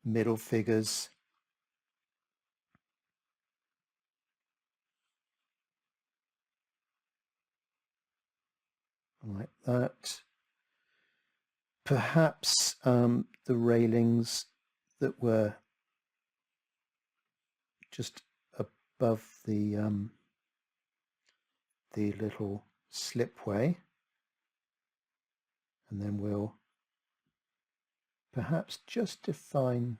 [SPEAKER 1] Middle figures. Like that. Perhaps the railings that were just above the little slipway, and then we'll perhaps just define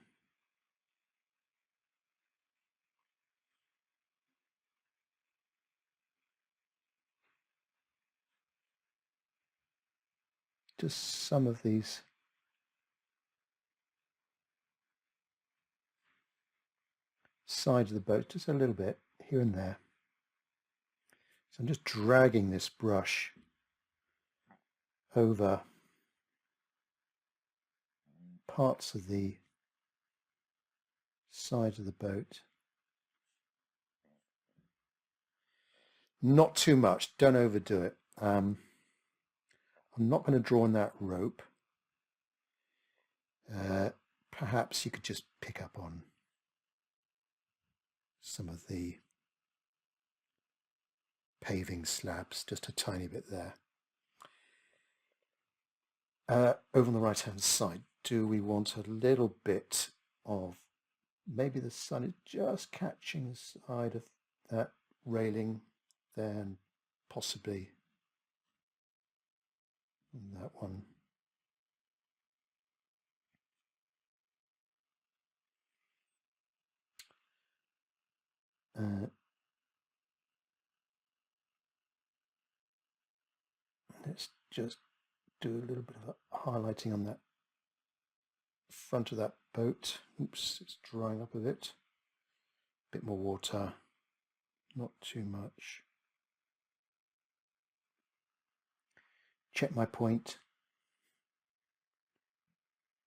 [SPEAKER 1] just some of these sides of the boat, just a little bit here and there. So I'm just dragging this brush over parts of the side of the boat. Not too much, don't overdo it. I'm not going to draw on that rope. Perhaps you could just pick up on some of the paving slabs, just a tiny bit there. Over on the right hand side, do we want a little bit of, maybe the sun is just catching the side of that railing, then possibly that one. Let's just do a little bit of highlighting on that front of that boat. Oops, it's drying up a bit. Bit more water, not too much. Check my point.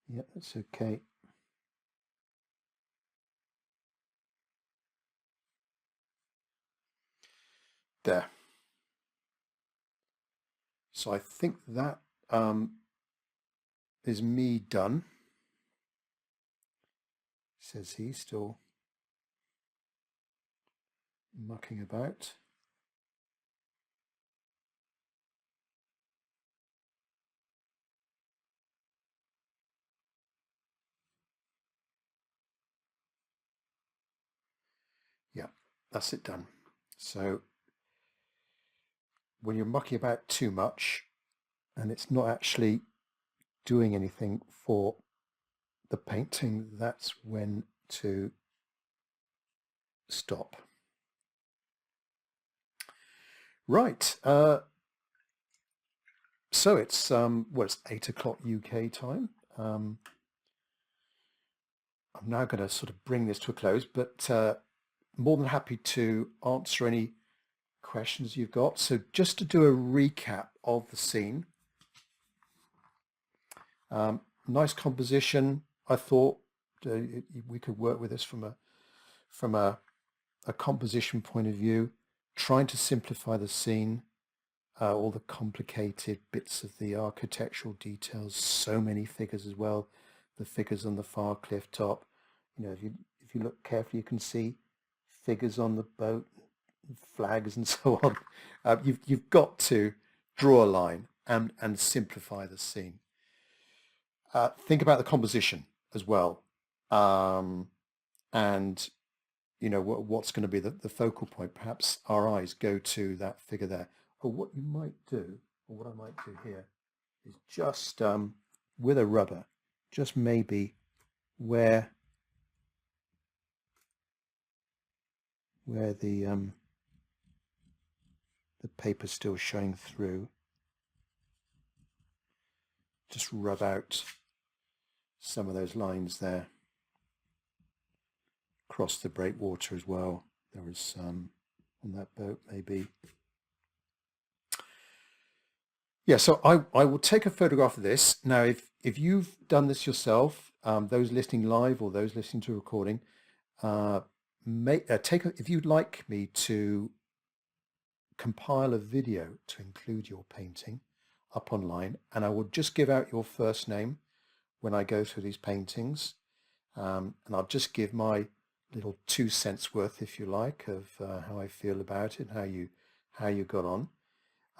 [SPEAKER 1] Yeah, that's okay. There. So I think that is me done. Says he, still mucking about. Yeah, that's it done. So when you're mucking about too much and it's not actually doing anything for the painting, that's when to stop. Right. So it's well, it's 8 o'clock UK time. I'm now going to sort of bring this to a close, but more than happy to answer any questions you've got. So just to do a recap of the scene. Nice composition. I thought we could work with this from a composition point of view, trying to simplify the scene, all the complicated bits of the architectural details, so many figures as well, the figures on the far cliff top. You know, if you look carefully, you can see figures on the boat, flags and so on. You've got to draw a line and simplify the scene. Think about the composition as well, and you know what's going to be the focal point. Perhaps our eyes go to that figure there. Or what you might do, or what I might do here, is just with a rubber, just maybe where the paper's still showing through, just rub out some of those lines there. Across the breakwater as well. There was on that boat maybe. Yeah, so I will take a photograph of this. Now, if you've done this yourself, those listening live or those listening to a recording, if you'd like me to compile a video to include your painting up online, and I will just give out your first name when I go through these paintings, and I'll just give my little 2 cents worth, if you like, of how I feel about it, how you got on.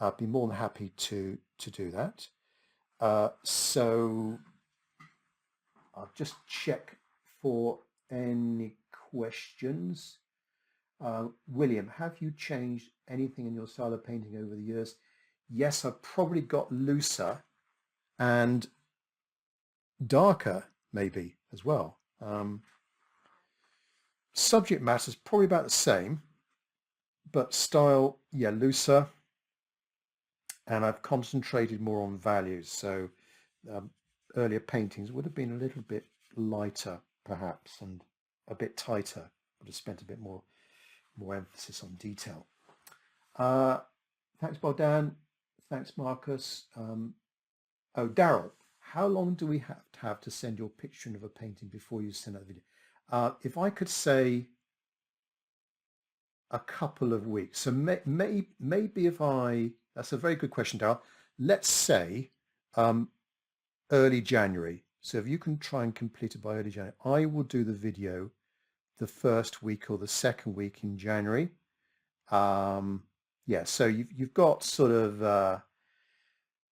[SPEAKER 1] I'd be more than happy to do that. So I'll just check for any questions. William, have you changed anything in your style of painting over the years? Yes, I've probably got looser and darker maybe as well. Subject matter is probably about the same, but style, yeah, looser. And I've concentrated more on values. So earlier paintings would have been a little bit lighter, perhaps, and a bit tighter. Would have spent a bit more emphasis on detail. Thanks, Bogdan. Thanks, Marcus. Oh, Daryl, how long do we have to send your picture of a painting before you send out the video? If I could say a couple of weeks. So maybe if that's a very good question, Daryl. Let's say early January. So if you can try and complete it by early January, I will do the video the first week or the second week in January. yeah, so you've got sort of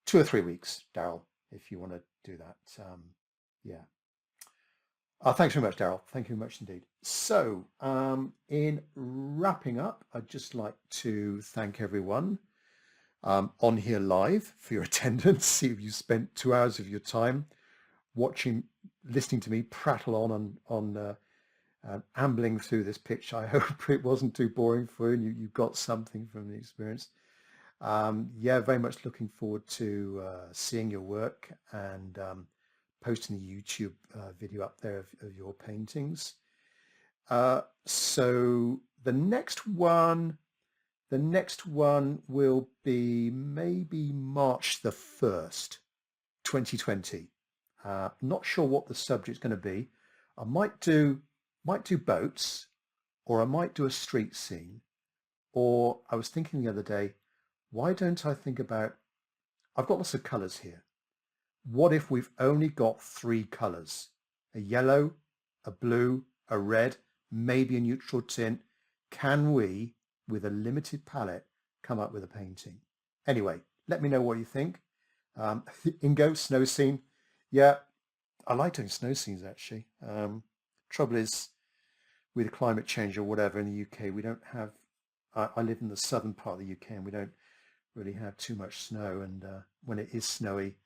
[SPEAKER 1] 2 or 3 weeks, Daryl, if you want to do that. Yeah. Thanks very much, Daryl. Thank you very much indeed. So, in wrapping up, I'd just like to thank everyone on here live for your attendance. See if you spent 2 hours of your time listening to me prattle on ambling through this pitch. I hope it wasn't too boring for you and you got something from the experience. Yeah, very much looking forward to seeing your work and posting the YouTube video up there of your paintings. So the next one will be maybe March the 1st, 2020. Not sure what the subject's going to be. I might do boats, or I might do a street scene, or I was thinking the other day, why don't I think about, I've got lots of colors here. What if we've only got 3 colors? A yellow, a blue, a red, maybe a neutral tint. Can we, with a limited palette, come up with a painting? Anyway, let me know what you think. Ingo, snow scene. Yeah, I like doing snow scenes actually. Trouble is with climate change or whatever in the UK, we don't have, I live in the southern part of the UK and we don't really have too much snow. And when it is snowy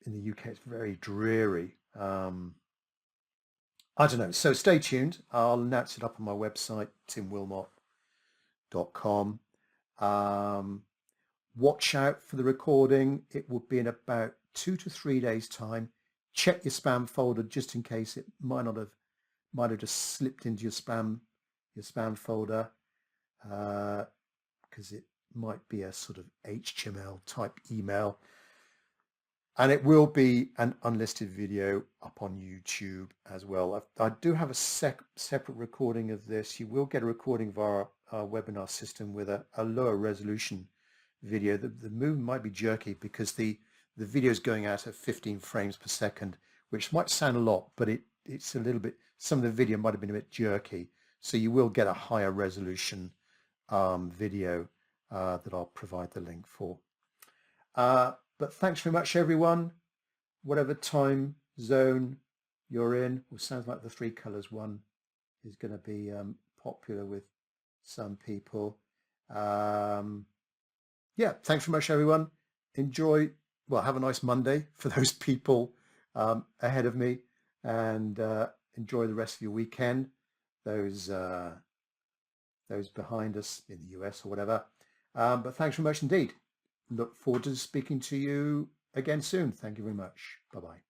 [SPEAKER 1] in the UK, it's very dreary. I don't know. So stay tuned. I'll announce it up on my website, timwilmot.com. Watch out for the recording. It will be in about 2 to 3 days time. Check your spam folder just in case it might have just slipped into your spam folder, because it might be a sort of HTML type email. And it will be an unlisted video up on YouTube as well. I do have a separate recording of this. You will get a recording via our webinar system with a lower resolution video. The movement might be jerky because the video is going out at 15 frames per second, which might sound a lot, but it's a little bit, some of the video might have been a bit jerky. So you will get a higher resolution video that I'll provide the link for. But thanks very much, everyone. Whatever time zone you're in, well, sounds like the 3 colors one is going to be popular with some people. Yeah, thanks very much, everyone. Enjoy. Well, have a nice Monday for those people ahead of me, and enjoy the rest of your weekend. Those behind us in the US or whatever. But thanks very much indeed. Look forward to speaking to you again soon. Thank you very much. Bye-bye.